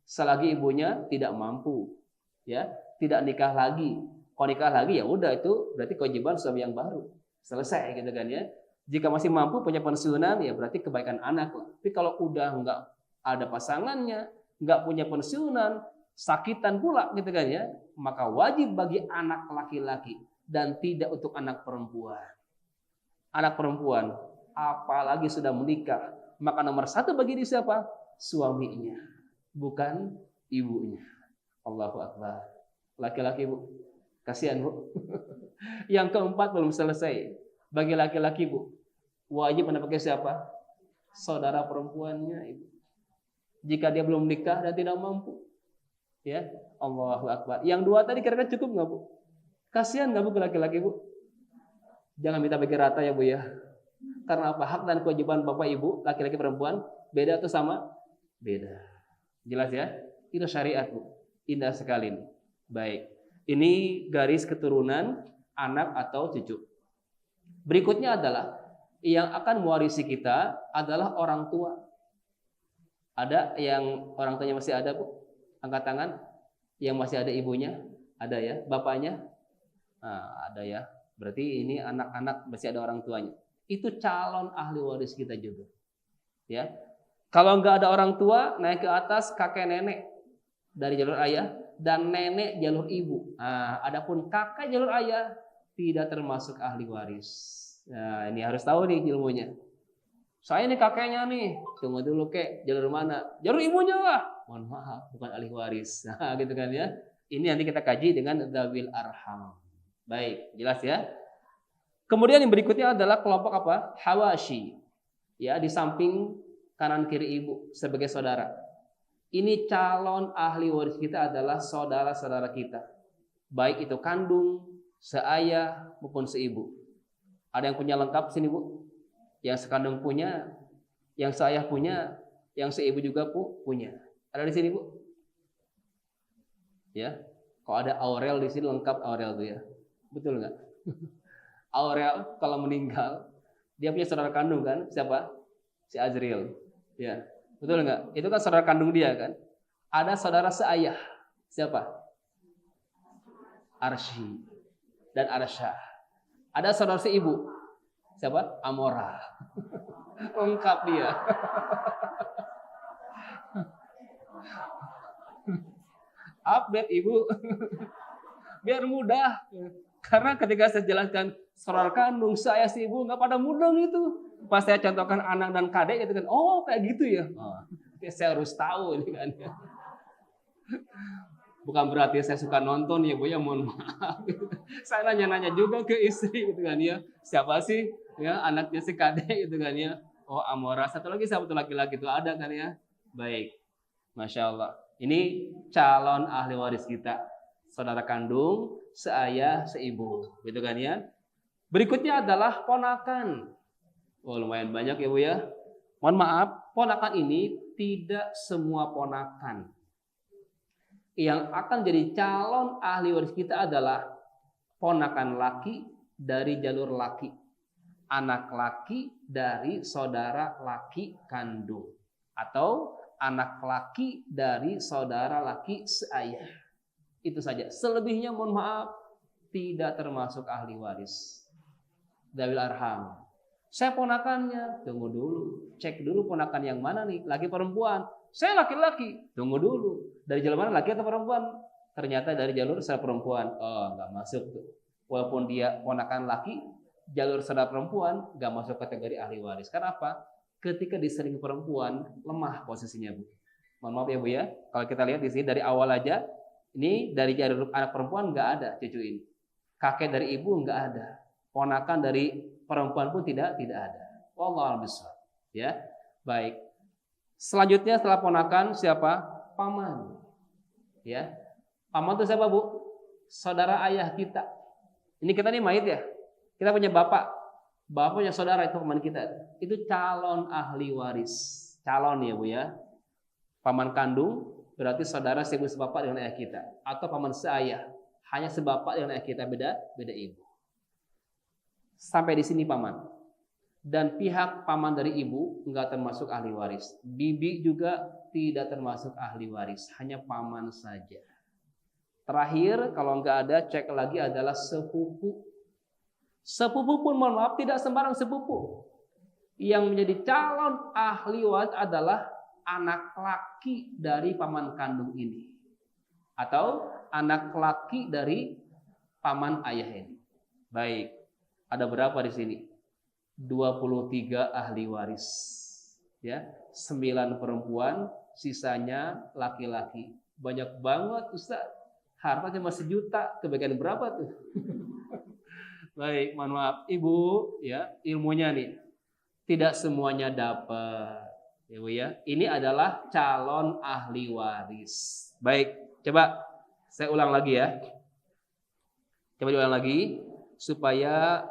Speaker 1: selagi ibunya tidak mampu, ya, tidak nikah lagi. Kalau nikah lagi ya udah, itu berarti kewajiban suami yang baru. Selesai gitu kan ya. Jika masih mampu punya pensiunan ya berarti kebaikan anak lah. Tapi kalau udah enggak ada pasangannya, enggak punya pensiunan, sakitan pula gitu kan ya, maka wajib bagi anak laki-laki dan tidak untuk anak perempuan. Anak perempuan apalagi sudah menikah, maka nomor satu bagi dia siapa? Suaminya, bukan ibunya. Allahu Akbar. Laki-laki Bu, kasihan Bu. Yang keempat belum selesai. Bagi laki-laki Bu, wajib menafkahi siapa? Saudara perempuannya Ibu. Jika dia belum nikah dan tidak mampu. Ya, Allahu Akbar. Yang dua tadi kira-kira cukup nggak Bu? Kasihan nggak Bu ke laki-laki Bu? Jangan minta bagi rata ya Bu ya. Karena apa? Hak dan kewajiban Bapak Ibu, laki-laki perempuan, beda atau sama? Beda. Jelas ya? Itu syariat Bu. Indah sekali nih. Baik. Ini garis keturunan anak atau cucu. Berikutnya adalah yang akan mewarisi kita adalah orang tua. Ada yang orang tuanya masih ada Bu? Angkat tangan. Yang masih ada ibunya? Ada ya? Bapaknya? Nah, ada ya. Berarti ini anak-anak masih ada orang tuanya. Itu calon ahli waris kita juga. Ya. Kalau nggak ada orang tua, naik ke atas kakek nenek dari jalur ayah dan nenek jalur ibu. Nah, adapun kakek jalur ayah tidak termasuk ahli waris. Nah, ini harus tahu nih ilmunya. Saya ini kakeknya nih, tunggu dulu kek, jalur mana? Jalur ibunya lah. Mohon maaf, bukan ahli waris. Nah, gitu kan ya. Ini nanti kita kaji dengan dzawil arham. Baik, jelas ya. Kemudian yang berikutnya adalah kelompok apa? Hawashi. Ya, di samping kanan kiri ibu sebagai saudara. Ini calon ahli waris kita adalah saudara-saudara kita. Baik itu kandung, seayah maupun seibu. Ada yang punya lengkap sini Bu? Yang sekandung punya, yang seayah punya, yang seibu juga punya. Ada di sini Bu? Ya. Kalau ada Aurel di sini lengkap Aurel tuh ya. Betul nggak? Aurel kalau meninggal, dia punya saudara kandung kan? Siapa? Si Azriel. Ya. Betul nggak? Itu kan saudara kandung dia kan? Ada saudara seayah. Siapa? Arsy dan Arsyah. Ada saudara seibu. Siapa? Amora. Lengkap dia. Update ibu. Biar mudah. Karena ketika saya jelaskan saudara kandung saya si ibu nggak pada mudeng itu. Pas saya contohkan anak dan kadek itu kan, oh kayak gitu ya. Oh, saya harus tahu ini kan. Bukan berarti saya suka nonton ya Bu ya, mohon maaf. Saya nanya-nanya juga ke istri gitu kan ya. Siapa sih ya anaknya si kadek gitu kan ya. Oh Amora, satu lagi siapa tuh laki-laki itu ada kan ya. Baik. Masya Allah. Ini calon ahli waris kita. Saudara kandung, seayah, seibu. Gitu kan ya. Berikutnya adalah ponakan. Oh lumayan banyak ya Bu ya. Mohon maaf, ponakan ini tidak semua ponakan. Yang akan jadi calon ahli waris kita adalah ponakan laki dari jalur laki. Anak laki dari saudara laki kandung. Atau anak laki dari saudara laki seayah. Itu saja. Selebihnya mohon maaf tidak termasuk ahli waris. Dawil arham. Saya ponakannya, tunggu dulu. Cek dulu ponakan yang mana nih, laki perempuan. Saya laki-laki, tunggu dulu. Dari jalur mana, laki atau perempuan? Ternyata dari jalur saudara perempuan. Oh, nggak masuk tuh. Walaupun dia ponakan laki, jalur saudara perempuan nggak masuk kategori ahli waris. Karena apa? Ketika diseling perempuan, lemah posisinya Bu. Mohon maaf ya Bu ya. Kalau kita lihat di sini dari awal aja, ini dari jalur anak perempuan nggak ada cucu ini. Kakek dari ibu nggak ada. Ponakan dari perempuan pun tidak ada. Wallahu a'lam. Ya, baik. Selanjutnya setelah ponakan siapa? Paman. Ya, paman itu siapa Bu? Saudara ayah kita. Ini kita nih mayit ya. Kita punya bapak. Bapak punya saudara itu paman kita. Itu calon ahli waris. Calon ya Bu ya. Paman kandung berarti saudara seibu sebapak dengan ayah kita. Atau paman seayah. Hanya sebapak dengan ayah kita, beda ibu. Sampai di sini paman. Dan pihak paman dari ibu enggak termasuk ahli waris. Bibi juga tidak termasuk ahli waris. Hanya paman saja. Terakhir kalau enggak ada cek lagi adalah sepupu. Sepupu pun mohon maaf tidak sembarang sepupu. Yang menjadi calon ahli waris adalah anak laki dari paman kandung ini. Atau anak laki dari paman ayah ini. Baik. Ada berapa di sini? 23 ahli waris. Ya, 9 perempuan, sisanya laki-laki. Banyak banget Ustaz. Harta cuma 1 juta, kebagian berapa tuh? Baik, mohon maaf Ibu, ya, ilmunya nih. Tidak semuanya dapat. Ya Bu ya. Ini adalah calon ahli waris. Baik, coba saya ulang lagi ya. Coba diulang lagi supaya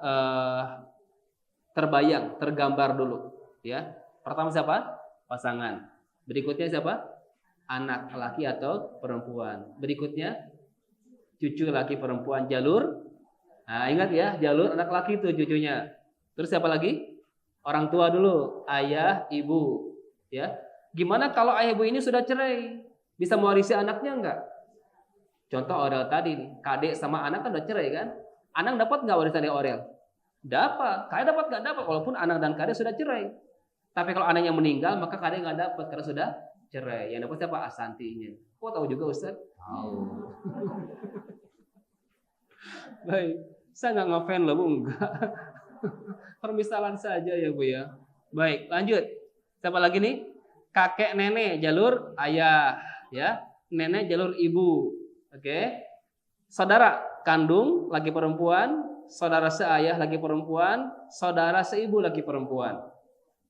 Speaker 1: terbayang, tergambar dulu ya. Pertama siapa? Pasangan. Berikutnya siapa? Anak laki atau perempuan. Berikutnya cucu laki perempuan jalur. Nah, ingat ya, jalur anak laki itu cucunya. Terus siapa lagi? Orang tua dulu, ayah, ibu, ya. Gimana kalau ayah ibu ini sudah cerai? Bisa mewarisi anaknya enggak? Contoh Orel tadi nih, kadek sama anak kan udah cerai kan? Anak dapat enggak warisan dari Orel? Dapat. Kadek dapat enggak dapat walaupun anak dan kadek sudah cerai. Tapi kalau anaknya meninggal maka kadek enggak dapat karena sudah cerai. Yang dapat siapa? Asantinya. Kok tahu juga Ustaz? Tahu. Baik. Saya nggak ngefan loh Bu, enggak. Permisalan saja ya Bu ya. Baik, lanjut. Siapa lagi nih? Kakek nenek jalur ayah, ya. Nenek jalur ibu. Oke. Saudara kandung laki perempuan, saudara seayah laki perempuan, saudara seibu laki perempuan.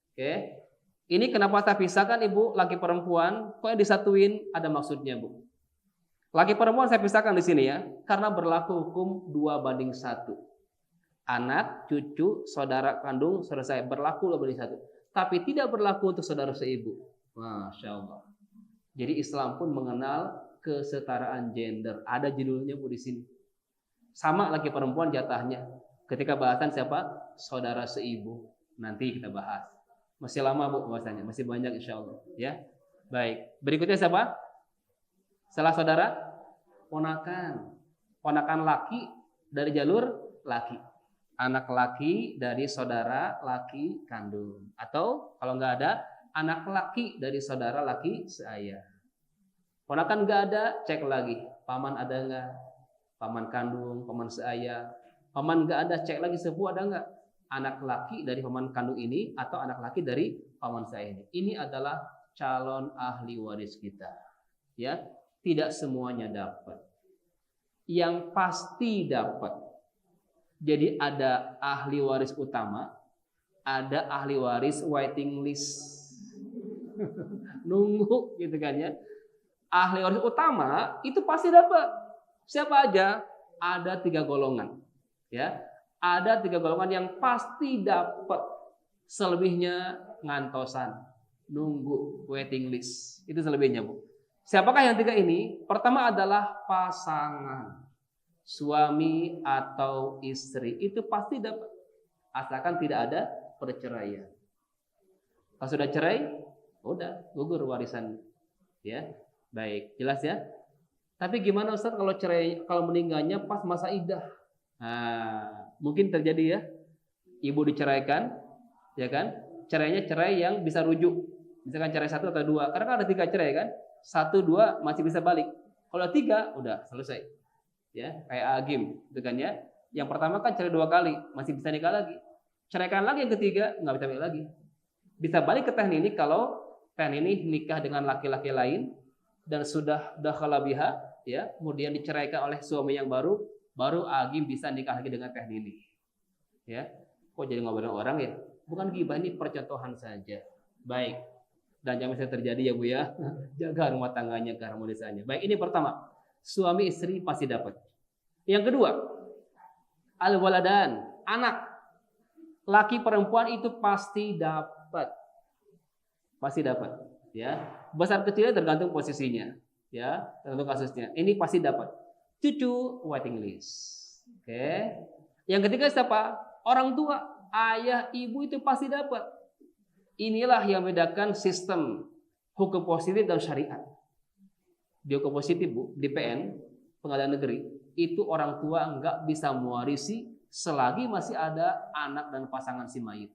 Speaker 1: Oke. Ini kenapa saya pisahkan Ibu laki perempuan? Kok disatuin? Ada maksudnya Bu. Laki perempuan saya pisahkan di sini ya, karena berlaku hukum 2:1. Anak, cucu, saudara kandung, saudara saya berlaku 2:1. Tapi tidak berlaku untuk saudara seibu. Masya Allah. Jadi Islam pun mengenal kesetaraan gender. Ada judulnya Bu di sini. Sama laki perempuan jatahnya. Ketika bahasan siapa? Saudara seibu. Nanti kita bahas. Masih lama Bu bahasanya, masih banyak insya Allah. Ya, baik. Berikutnya siapa? Setelah saudara Ponakan. Ponakan laki dari jalur laki. Anak laki dari saudara laki kandung. Atau kalau nggak ada, anak laki dari saudara laki seayah. Ponakan nggak ada, cek lagi. Paman ada nggak? Paman kandung, paman seayah. Paman nggak ada, cek lagi sepupu ada nggak? Anak laki dari paman kandung ini atau anak laki dari paman seayah ini. Ini adalah calon ahli waris kita. Ya, tidak semuanya dapat. Yang pasti dapat. Jadi ada ahli waris utama, ada ahli waris waiting list. Nunggu gitu kan ya. Ahli waris utama itu pasti dapat. Siapa aja? Ada 3 golongan. Ya, ada 3 golongan yang pasti dapat. Selebihnya ngantosan, nunggu waiting list. Itu selebihnya, Bu. Siapakah yang 3 ini? Pertama adalah pasangan. Suami atau istri. Itu pasti dapat. Asalkan tidak ada perceraian. Kalau sudah cerai, udah gugur warisan. Ya. Baik, jelas ya? Tapi gimana Ustaz kalau cerai, kalau meninggalnya pas masa iddah? Nah, mungkin terjadi ya. Ibu diceraikan, ya kan? Cerainya cerai yang bisa rujuk. Misalkan cerai 1 atau 2. Karena kan ada 3 cerai kan? 1, 2 masih bisa balik. Kalau 3 udah selesai. Ya, kayak agim, gitu kan ya. Yang pertama kan cerai 2 kali, masih bisa nikah lagi. Ceraikan lagi yang ketiga, nggak bisa balik lagi. Bisa balik ke teh ini kalau teh ini nikah dengan laki-laki lain dan sudah dakhala biha, ya, kemudian diceraikan oleh suami yang baru agim bisa nikah lagi dengan teh ini. Ya. Kok jadi ngobrolin orang ya? Bukan ghibah, ini percontohan saja. Baik. Dan jangan sampai terjadi ya Bu ya. Jaga rumah tangganya, keharmonisannya. Baik, ini pertama. Suami istri pasti dapat. Yang kedua, al-waladan, anak. Laki perempuan itu pasti dapat. Pasti dapat, ya. Besar kecilnya tergantung posisinya, ya, tergantung kasusnya. Ini pasti dapat. Cucu waiting list. Oke. Yang ketiga siapa? Orang tua, ayah, ibu itu pasti dapat. Inilah yang membedakan sistem hukum positif dan syariat. Di hukum positif, Bu, di PN, Pengadilan Negeri, itu orang tua nggak bisa mewarisi selagi masih ada anak dan pasangan si mayit.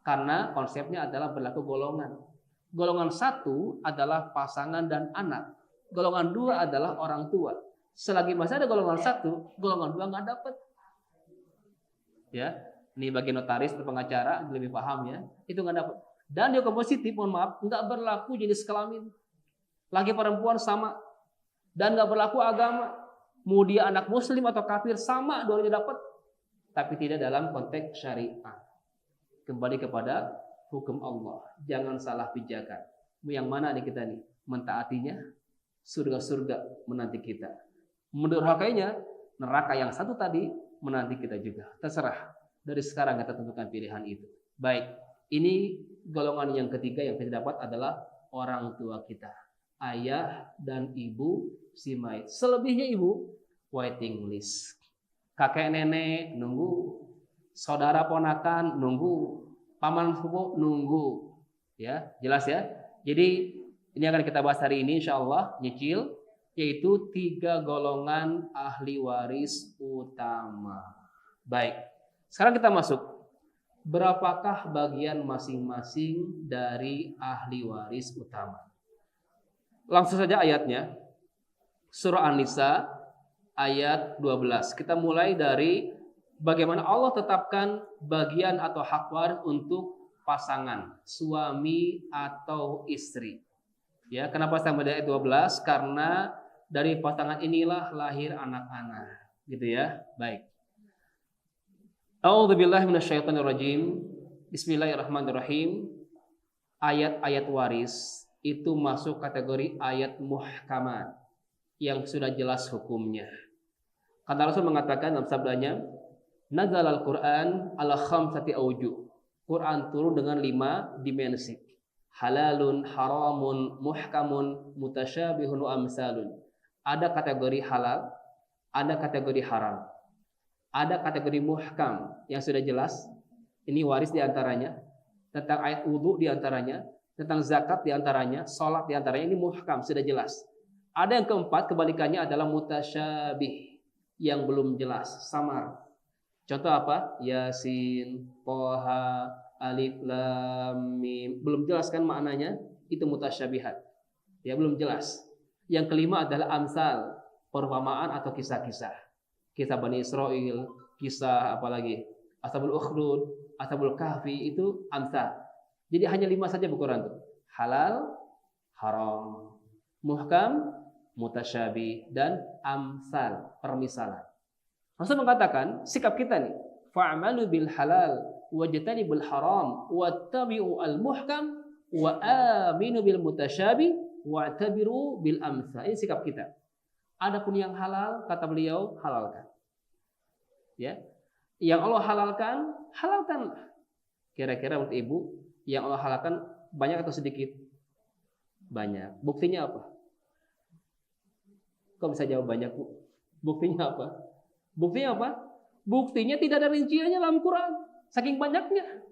Speaker 1: Karena konsepnya adalah berlaku golongan. Golongan 1 adalah pasangan dan anak. Golongan 2 adalah orang tua. Selagi masih ada golongan 1, golongan 2 nggak dapat. Ya, ini bagi notaris atau pengacara lebih paham ya. Itu nggak dapat. Dan di hukum positif, mohon maaf, nggak berlaku jenis kelamin. Laki perempuan sama. Dan nggak berlaku agama. Mau dia anak muslim atau kafir sama, dua-duanya dapat. Tapi tidak dalam konteks syariat. Kembali kepada hukum Allah. Jangan salah pijakan. Yang mana nih kita nih? Mentaatinya, surga-surga menanti kita. Mendurhakainya, neraka yang 1 tadi menanti kita juga. Terserah. Dari sekarang kita tentukan pilihan itu. Baik, ini golongan yang ketiga yang kita dapat adalah orang tua kita. Ayah dan ibu si mayit. Selebihnya ibu, waiting list. Kakek nenek nunggu, saudara ponakan nunggu, paman sepupu nunggu. Ya, jelas ya. Jadi ini akan kita bahas hari ini insyaallah nyicil, yaitu 3 golongan ahli waris utama. Baik. Sekarang kita masuk. Berapakah bagian masing-masing dari ahli waris utama? Langsung saja ayatnya. Surah An-Nisa ayat 12. Kita mulai dari bagaimana Allah tetapkan bagian atau hak waris untuk pasangan, suami atau istri. Ya, kenapa sampai ayat 12? Karena dari pasangan inilah lahir anak-anak, gitu ya. Baik. A'udzubillahi minasyaitonirrajim. Bismillahirrahmanirrahim. Ayat-ayat waris itu masuk kategori ayat muhkamat yang sudah jelas hukumnya. Kata Rasul mengatakan dalam sabdanya, Nazalal Quran ala khamsati aujuh. Quran turun dengan 5 dimensi. Halalun, haramun, muhkamun, mutasyabihun wa amsalun. Ada kategori halal, ada kategori haram. Ada kategori muhkam yang sudah jelas. Ini waris diantaranya. Tentang ayat wudu diantaranya. Tentang zakat diantaranya. Sholat diantaranya. Ini muhkam, sudah jelas. Ada yang keempat, kebalikannya adalah mutasyabih, yang belum jelas, samar. Contoh apa? Yasin, Toha, Alif, Lam, Mim. Belum jelas kan maknanya? Itu mutasyabihat. Ya, belum jelas. Yang kelima adalah amsal, perumpamaan atau kisah-kisah. Kisah Bani Israel, kisah apa lagi? Ashabul Ukhdud, Ashabul Kahfi, itu amsal. Jadi hanya 5 saja buku Quran itu. Halal, haram, muhkam, mutasyabih, dan amsal, permisalan. Rasul mengatakan sikap kita nih, fa'malu bil halal wajtanibul haram wattabi'u al muhkam wa aminu bil mutasyabih wa'tabiru bil amsal. Ini sikap kita. Adapun yang halal, kata beliau, halalkan. Ya. Yang Allah halalkan, halalkan. Kira-kira menurut Ibu, yang Allah halalkan banyak atau sedikit? Banyak. Buktinya apa? Kok bisa jawab banyak, Bu? Buktinya apa? Buktinya apa? Buktinya tidak ada rinciannya dalam Quran. Saking banyaknya.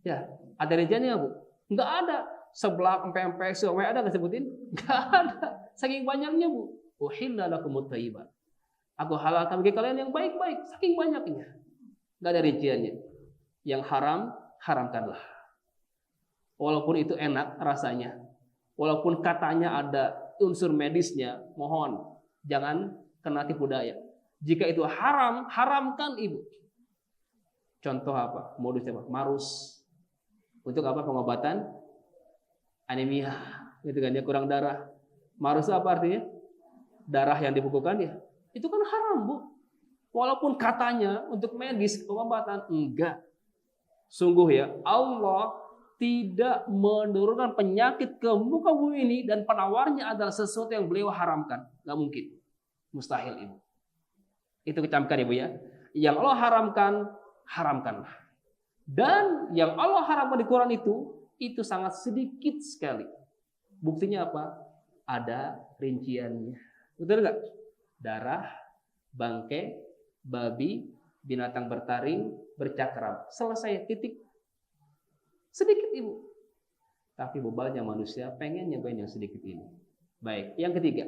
Speaker 1: Ya, ada rinciannya, Bu? Enggak ada. Sebelah empe-empe, semua ada nggak sebutin? Enggak ada. Saking banyaknya, Bu. Uhilla lakumut thayyibat. Aku halalkan bagi kalian yang baik-baik. Saking banyaknya. Enggak ada rinciannya. Yang haram, haramkanlah. Walaupun itu enak rasanya. Walaupun katanya ada unsur medisnya, mohon jangan kena tipu daya. Jika itu haram, haramkan Ibu. Contoh apa? Modusnya apa? Marus. Untuk apa? Pengobatan anemia. Gitu kan ya, kurang darah. Marus apa artinya? Darah yang dibukukan ya. Itu kan haram, Bu. Walaupun katanya untuk medis pengobatan, enggak. Sungguh ya, Allah tidak menurunkan penyakit ke muka bumi ini dan penawarnya adalah sesuatu yang beliau haramkan. Enggak mungkin. Mustahil, Ibu. Itu kecamkan, Ibu ya. Yang Allah haramkan, haramkanlah. Dan yang Allah haramkan di Quran itu sangat sedikit sekali. Buktinya apa? Ada rinciannya. Betul nggak? Darah, bangkai, babi, binatang bertaring, bercakram. Selesai, titik. Sedikit, Ibu. Tapi bebalnya manusia pengen nyobain yang sedikit ini. Baik, yang ketiga.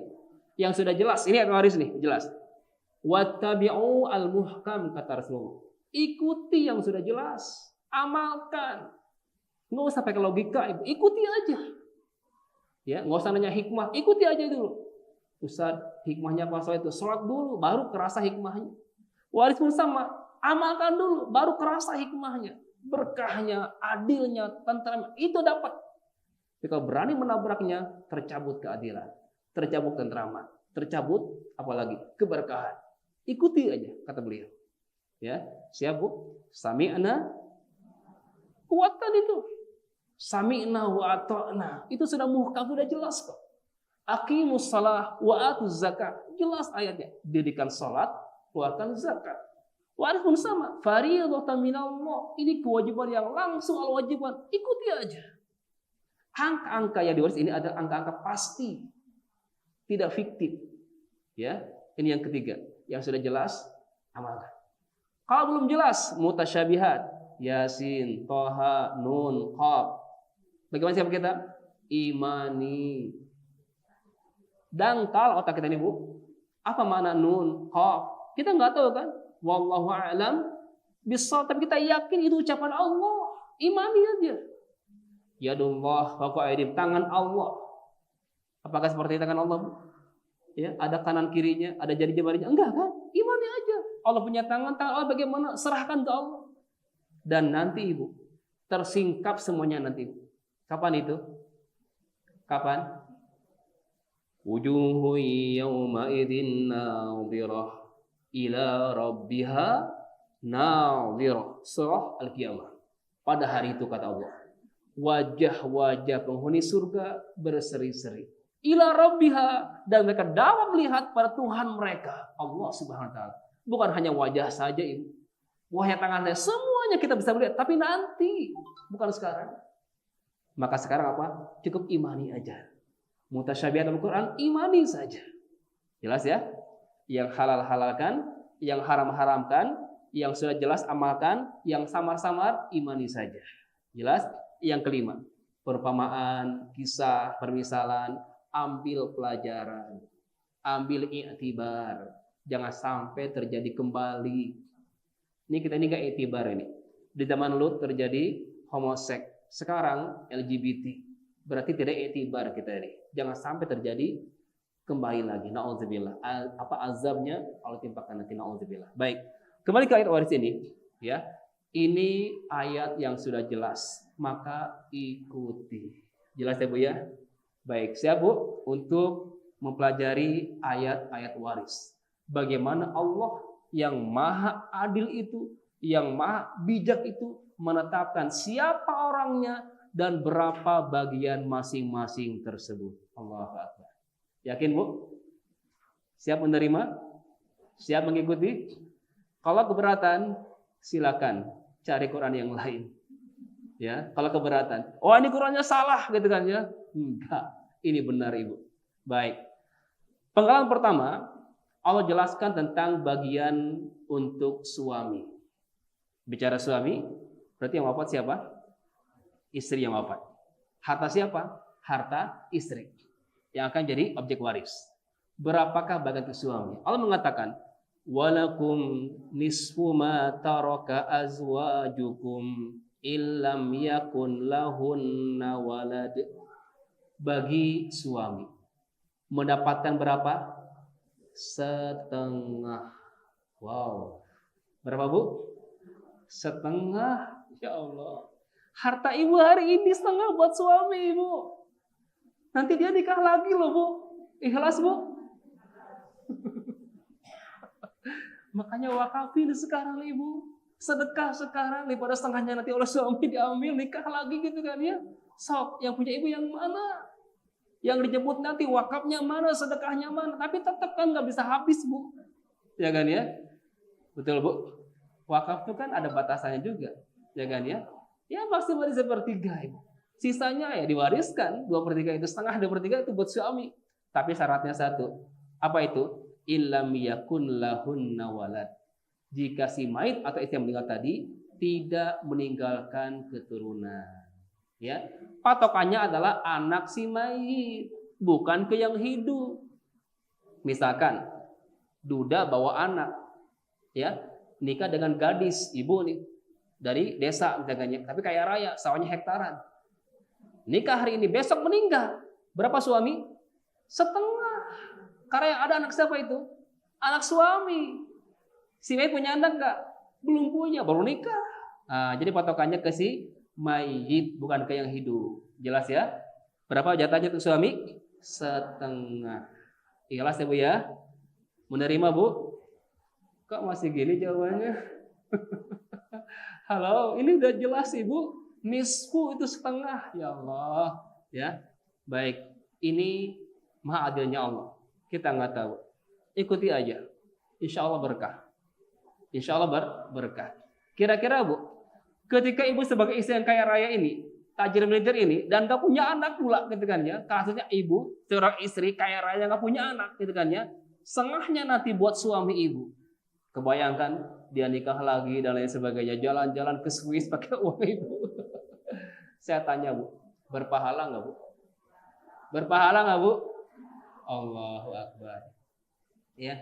Speaker 1: Yang sudah jelas, ini Waris nih, jelas. Wattabi'u al-muhkam, kata Rasulullah. Ikuti yang sudah jelas, amalkan. Nggak usah pakai logika, Ibu. Ikuti aja. Ya, nggak usah nanya hikmah, ikuti aja dulu. Ustaz, hikmahnya apa soal itu? Sholat dulu, baru kerasa hikmahnya. Waris pun sama, amalkan dulu, baru kerasa hikmahnya. Berkahnya, adilnya, tentram, itu dapat. Jika berani menabraknya, tercabut keadilan, tercabut tentraman, tercabut apalagi keberkahan. Ikuti aja, kata beliau. Ya, siap, Bu? Sami'na, kuatkan itu. Sami'na wa ata'na. Itu sudah muhkam, sudah jelas kok. Aqimus shalah wa atuz zakat. Jelas ayatnya. Dirikan salat, keluarkan zakat. Waris pun sama. Fardhatan minallah. Ini kewajiban yang langsung Allah wajibkan. Ikuti aja. Angka-angka yang diwaris ini adalah angka-angka pasti. Tidak fiktif. Ya, ini yang ketiga. Yang sudah jelas, amalkan. Kalau belum jelas, mutasyabihat. Yasin, Toha, Nun, Qaf. Bagaimana siapa kita? Imani. Dangkal otak kita ini, Bu. Apa makna Nun, Qaf? Kita nggak tahu kan? Wallahu a'lam bissawab. Tapi kita yakin itu ucapan Allah. Imani aja. Yadullah fawqa aydim, tangan Allah. Apakah seperti tangan Allah, Bu? Ya, ada kanan kirinya, ada jari-jarinya. Enggak kan? Imani aja. Allah punya tangan Allah bagaimana? Serahkan ke Allah. Dan nanti, Ibu, tersingkap semuanya nanti. Kapan itu? Kapan? Wujuhu yawma idzin nadhirah ila rabbiha nadhirah. Surah Al-Qiyamah. Pada hari itu kata Allah, wajah-wajah penghuni surga berseri-seri. Ila rabbiha, dan mereka dapat melihat pada Tuhan mereka, Allah Subhanahu wa taala. Bukan hanya wajah saja, Ibu. Wahya tangannya, semuanya kita bisa melihat, tapi nanti, bukan sekarang. Maka sekarang apa? Cukup imani aja. Mutasyabihat Al-Quran, imani saja. Jelas ya? Yang halal halalkan, yang haram haramkan, yang sudah jelas amalkan, yang samar-samar imani saja. Jelas? Yang kelima, perumpamaan, kisah, permisalan, ambil pelajaran. ambil i'tibar. Jangan sampai terjadi kembali. Ini kita ini gak i'tibar ini. Di zaman Lut terjadi homoseks. Sekarang LGBT. Berarti tidak i'tibar kita ini. Jangan sampai terjadi kembali lagi. Na'udzubillah. Apa azabnya kalau timpakan nanti, na'udzubillah. Baik. Kembali ke ayat waris ini, ya. Ini ayat yang sudah jelas, maka ikuti. Jelas ya Bu ya? Baik, siap Bu untuk mempelajari ayat-ayat waris. Bagaimana Allah yang maha adil itu, yang maha bijak itu menetapkan siapa orangnya dan berapa bagian masing-masing tersebut. Allahu Akbar. Yakin Bu? Siap menerima? Siap mengikuti? Kalau keberatan, silakan cari Quran yang lain. Ya, kalau keberatan, oh ini Qurannya salah gitu kan ya? Enggak, ini benar Ibu. Baik. Pengalaman pertama, Allah jelaskan tentang bagian untuk suami. Bicara suami, berarti yang wafat siapa? Istri yang wafat. Harta siapa? Harta istri yang akan jadi objek waris. Berapakah bagian untuk suami? Allah mengatakan, walakum nisfu ma taraka azwajukum illam yakun lahunna walad. Bagi suami mendapatkan berapa? Setengah. Wow. Berapa Bu? Setengah. Ya Allah. Harta ibu hari ini setengah buat suami Ibu. Nanti dia nikah lagi loh Bu. Ikhlas Bu? Makanya wakafin sekarang Ibu. Sedekah sekarang daripada setengahnya nanti oleh suami diambil nikah lagi gitu kan ya. Sok, yang punya ibu yang mana? Yang dijemput nanti wakafnya mana, sedekahnya mana? Tapi tetap kan nggak bisa habis Bu. Ya kan ya? Betul Bu. Wakaf itu kan ada batasannya juga. Ya kan ya? Ya maksimal 1/3 Ibu. Sisanya ya diwariskan. 2/3 itu setengah, 2/3 itu buat suami. Tapi syaratnya satu. Apa itu? Illam yakun lahunna walad. Jika si mayit atau istri yang meninggal tadi tidak meninggalkan keturunan. Ya, patokannya adalah anak si mayit, bukan ke yang hidup. Misalkan duda bawa anak, ya, nikah dengan gadis ibu nih dari desa misalnya, tapi kaya raya, sawahnya hektaran. Nikah hari ini, besok meninggal. Berapa suami? Setengah. Karena yang ada anak siapa itu? Anak suami. Si mayit punya anak nggak? Belum punya, baru nikah. Nah, jadi patokannya ke si mayit, bukan ke yang hidup. Jelas ya? Berapa jatahnya untuk suami? Setengah. Ikhlas ya Bu ya? Menerima Bu? Kok masih gini jawabannya? Halo, ini udah jelas Ibu. Nisfu itu setengah. Ya Allah. Ya, baik. Ini maha adilnya Allah. Kita nggak tahu. Ikuti aja. Insya Allah berkah. Insya Allah berkah. Kira-kira Bu, ketika ibu sebagai istri yang kaya raya ini, tajir militer ini, dan gak punya anak pula, gitu kan ya. Kasusnya ibu, seorang istri kaya raya gak punya anak, gitu kan ya. Setengahnya nanti buat suami ibu. Kebayangkan dia nikah lagi dan lain sebagainya, jalan-jalan ke Swiss pakai uang ibu. Saya tanya Bu, berpahala nggak Bu? Berpahala nggak Bu? Allahu Akbar. Ya,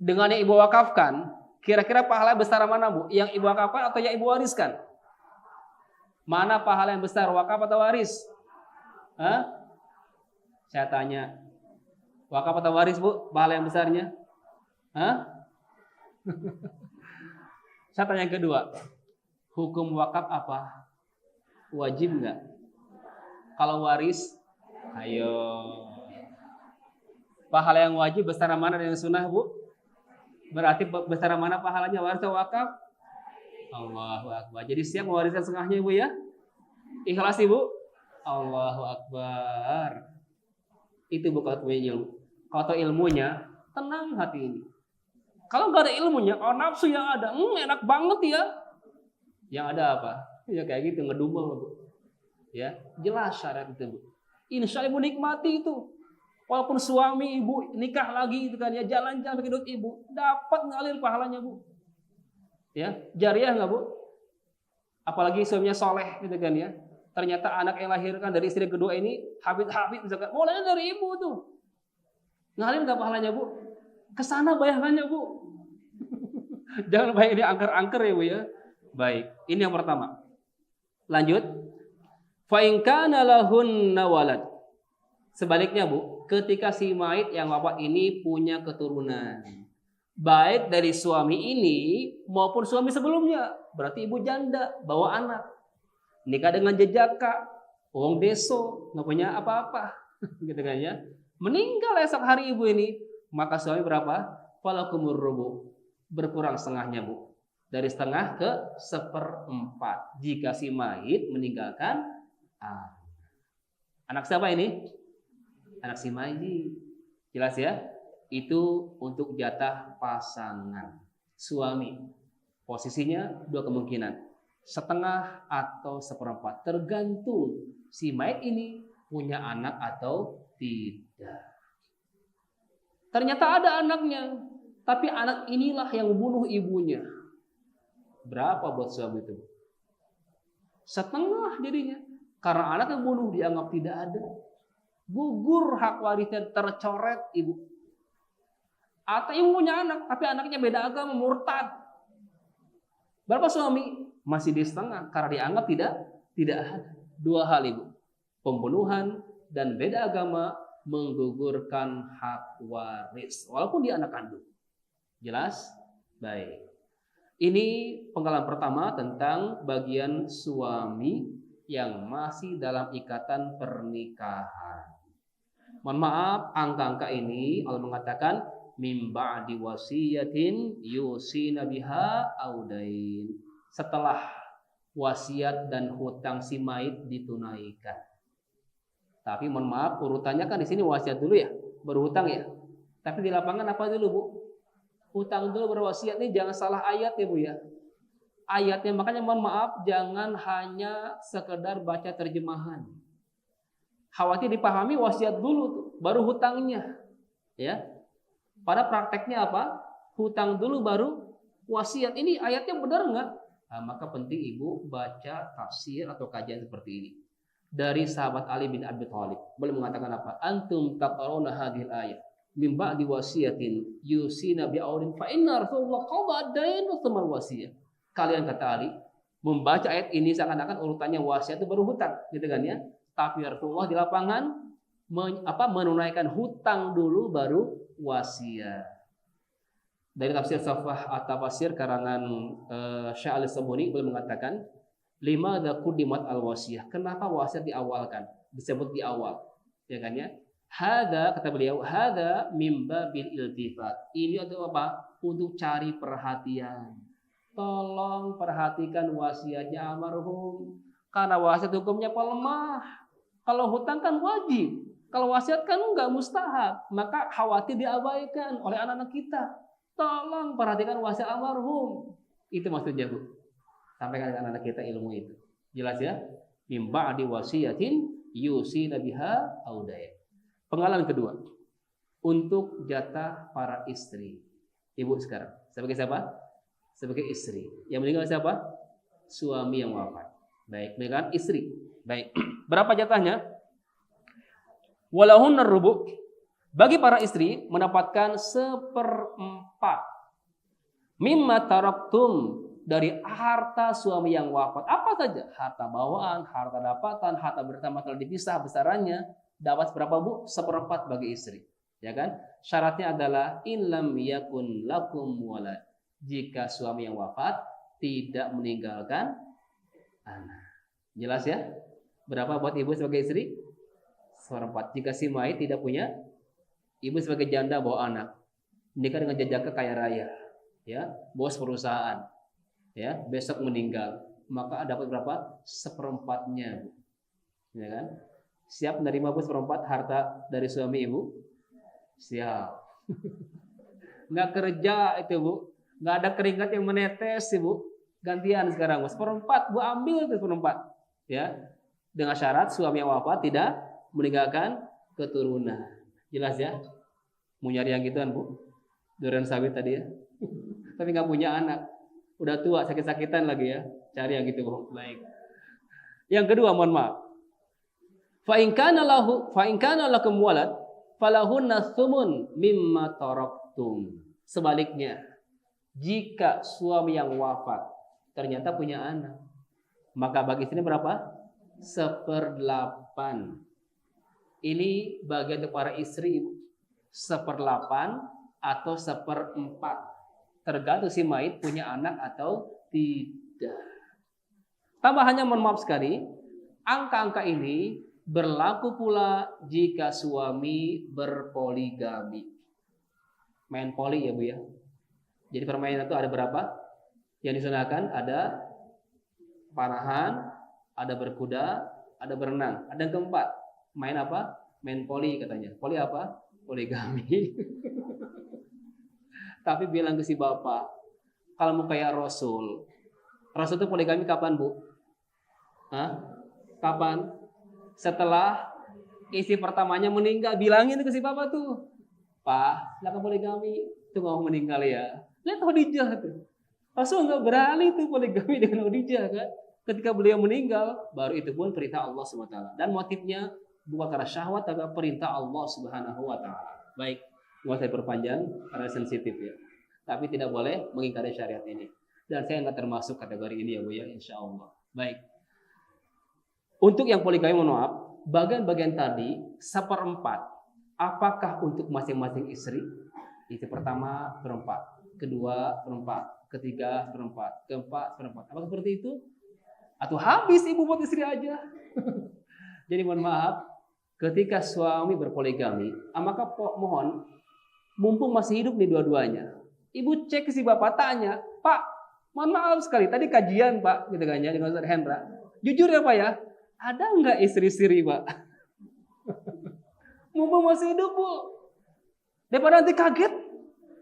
Speaker 1: dengan yang ibu wakafkan. Kira-kira pahala besar mana Bu? Yang ibu wakafkan atau yang ibu wariskan? Mana pahala yang besar, wakaf atau waris? Hah? Saya tanya. Wakaf atau waris Bu? Pahala yang besarnya? Hah? Saya tanya yang kedua. Hukum wakaf apa? Wajib nggak? Kalau waris? Ayo. Pahala yang wajib besar mana dan yang sunnah Bu? Berarti besar mana pahalanya waris atau wakaf? Allahu Akbar. Jadi siap mewariskan setengahnya Ibu ya? Ikhlas Ibu? Allahu Akbar. Itu bukan ilmu. Kalau ilmunya, tenang hati ini. Kalau nggak ada ilmunya, kalau nafsu yang ada, enak banget ya. Yang ada apa? Ya kayak gitu, ngedumel Bu. Ya, jelas syarat itu Bu. Insya Allah Ibu nikmati itu. Walaupun suami ibu nikah lagi gitu kan ya, jalan-jalan pakai duit ibu, dapat ngalir pahalanya Bu. Ya, jariah nggak Bu? Apalagi suaminya soleh gitu kan ya. Ternyata anak yang lahirkan dari istri kedua ini habib misalkan, mulainya dari ibu tuh. Ngalir nggak pahalanya Bu? Kesana bayangannya Bu. Jangan bayang ini angker-angker ya Bu ya. Baik, ini yang pertama. Lanjut. Fa in kana lahunna walad. Sebaliknya Bu, ketika si mayit yang wafat ini punya keturunan, baik dari suami ini maupun suami sebelumnya, berarti ibu janda bawa anak, nikah dengan jejaka, wong deso, nggak punya apa-apa, gitu kan ya. Meninggal esok hari ibu ini, maka suami berapa? Falakumur rubu, berkurang setengahnya Bu, dari setengah ke seperempat. Jika si mayit meninggalkan anak siapa ini? Anak si mayit. Jelas ya? Itu untuk jatah pasangan suami. Posisinya dua kemungkinan, setengah atau seperempat, tergantung si mayit ini punya anak atau tidak. Ternyata ada anaknya, tapi anak inilah yang membunuh ibunya. Berapa buat suami itu? Setengah jadinya, karena anak yang bunuh dianggap tidak ada. Gugur hak warisnya, tercoret ibu. Atau ibu punya anak, tapi anaknya beda agama, murtad. Berapa suami? Masih di setengah, karena dianggap tidak ada. Dua hal ibu, pembunuhan dan beda agama menggugurkan hak waris, walaupun dia anak kandung. Jelas? Baik. Ini pengalaman pertama tentang bagian suami yang masih dalam ikatan pernikahan. Mohon maaf, angka-angka ini Allah mengatakan mim ba'di wasiyatin yusina biha audain. Setelah wasiat dan hutang si mayit ditunaikan. Tapi mohon maaf, urutannya kan di sini wasiat dulu ya, baru hutang ya. Tapi di lapangan apa dulu Bu? Hutang dulu baru wasiat. Ini jangan salah ayat ya Bu ya. Ayatnya makanya mohon maaf, jangan hanya sekedar baca terjemahan. Khawatir dipahami wasiat dulu tuh, baru hutangnya. Ya. Pada prakteknya apa? Hutang dulu baru wasiat. Ini ayatnya benar enggak? Nah, maka penting ibu baca tafsir atau kajian seperti ini. Dari sahabat Ali bin Abi Thalib. Boleh mengatakan apa? Antum taqrauna hadhil ayat min ba'di wasiyatin yusina bi'audin fa inna Rasulullah qada ad-dain wa thumma wasiyah. Kalian kata Ali membaca ayat ini seakan-akan urutannya wasiat itu baru hutang, gitu kan ya? Tapi Rasulullah di lapangan menunaikan hutang dulu baru wasiat. Dari tafsir Safah at-Tafsir karangan Syekh Al-Sabuni boleh mengatakan lima qudimat al-wasiyah. Kenapa wasiat diawalkan? Disebut di awal, ya kan ya? Hada kata beliau, hada mim babil iltifat. Ini untuk apa? Untuk cari perhatian. Tolong perhatikan wasiatnya almarhum. Karena wasiat hukumnya lemah. Kalau hutang kan wajib. Kalau wasiat kan enggak, mustahab. Maka khawatir diabaikan oleh anak-anak kita. Tolong perhatikan wasiat almarhum. Itu maksudnya Bu. Sampaikan ke anak-anak kita ilmu itu. Jelas ya? Mim ba'di wasiyatin yusina biha audaya. Pengalaman kedua. Untuk jatah para istri. Ibu sekarang. Sebagai siapa? Sebagai istri. Yang meninggal siapa? Suami yang wafat. Baik, meninggal istri. Baik. Berapa jatahnya? Walahunnar rubu'. Bagi para istri mendapatkan 1/4 mimma taraktum dari harta suami yang wafat. Apa saja? Harta bawaan, harta dapatan, harta bersama telah dipisah besarannya. Dapat berapa Bu? 1/4 bagi istri. Ya kan? Syaratnya adalah in lam yakun lakum walad. Jika suami yang wafat tidak meninggalkan anak. Jelas ya? Berapa buat ibu sebagai istri? 1/4. Jika si mayit tidak punya, ibu sebagai janda bawa anak, nikah dengan jejaka kaya raya, ya, bos perusahaan, ya, besok meninggal, maka dapat berapa? 1/4-nya, ya kan? Siap menerima Bu 1/4 harta dari suami ibu? Siap. Nggak kerja itu Bu, nggak ada keringat yang menetes ibu. Gantian sekarang 1/4 Bu ambil itu 1/4, ya. Dengan syarat suami yang wafat tidak meninggalkan keturunan. Jelas ya? Mau nyari yang gituan Bu? Durian sawit tadi ya. Tapi nggak punya anak. Udah tua, sakit-sakitan lagi ya. Cari yang gitu Bu. Baik. Yang kedua, mohon maaf. Fa in kana lakum walad falahunna thumun mimma taraktum. Sebaliknya, jika suami yang wafat ternyata punya anak, maka bagi istri berapa? 1/8. Ini bagian untuk para istri, 1/8 atau 1/4. Tergantung si mayit punya anak atau tidak. Tambahannya, mohon maaf sekali, angka-angka ini berlaku pula jika suami berpoligami. Main poli ya Bu ya. Jadi permainan itu ada berapa? Yang disunahkan ada panahan, ada berkuda, ada berenang. Ada yang keempat, main apa? Main poli katanya. Poli apa? Poligami. Tapi bilang ke si bapak, kalau mau kayak Rasul itu poligami kapan Bu? Hah? Kapan? Setelah istri pertamanya meninggal. Bilangin ke si bapak tuh, Pak, silakan poligami. Itu nggak mau meninggal ya. Lihat Khadijah tuh. Rasul nggak berani tuh poligami dengan Khadijah kan. Ketika beliau meninggal, baru itu pun perintah Allah SWT. Dan motifnya bukan karena syahwat, tapi perintah Allah Subhanahu wa Ta'ala. Baik, nggak saya perpanjang karena sensitif ya. Tapi tidak boleh mengingkari syariat ini. Dan saya nggak termasuk kategori ini ya Bu ya, insya Allah. Baik. Untuk yang poligami, mohon maaf, bagian-bagian tadi 1/4. Apakah untuk masing-masing istri? Istri pertama 1/4, kedua 1/4, ketiga 1/4, keempat 1/4. Apakah seperti itu? Atau habis ibu buat istri aja? Jadi mohon maaf, ketika suami berpoligami, maka mohon, mumpung masih hidup nih dua-duanya, ibu cek ke si bapak, tanya, Pak, mohon maaf sekali, tadi kajian Pak, gitu kan ya, dengan Ustaz Hendra. Jujur ya Pak ya, ada nggak istri-istri Pak? Mumpung masih hidup Bu. Daripada nanti kaget,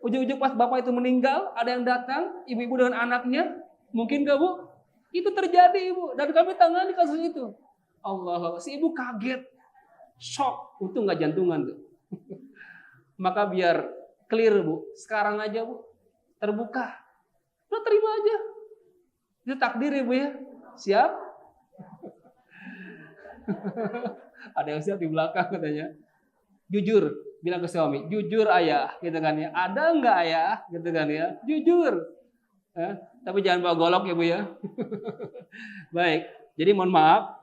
Speaker 1: ujung-ujung pas bapak itu meninggal, ada yang datang, ibu-ibu dengan anaknya, mungkin nggak Bu? Itu terjadi Ibu, dan kami tangani kasus itu. Allah, si ibu kaget, shock, untung nggak jantungan tuh. Maka biar clear Bu, sekarang aja Bu, terbuka, udah terima aja. Itu takdir ya Bu ya, siap? Ada yang siap di belakang katanya. Jujur, bilang ke suami, jujur ayah, gitu kan ya. Ada nggak ayah, gitu kan ya, jujur. Tapi jangan bawa golok ya Bu ya. Baik, jadi mohon maaf,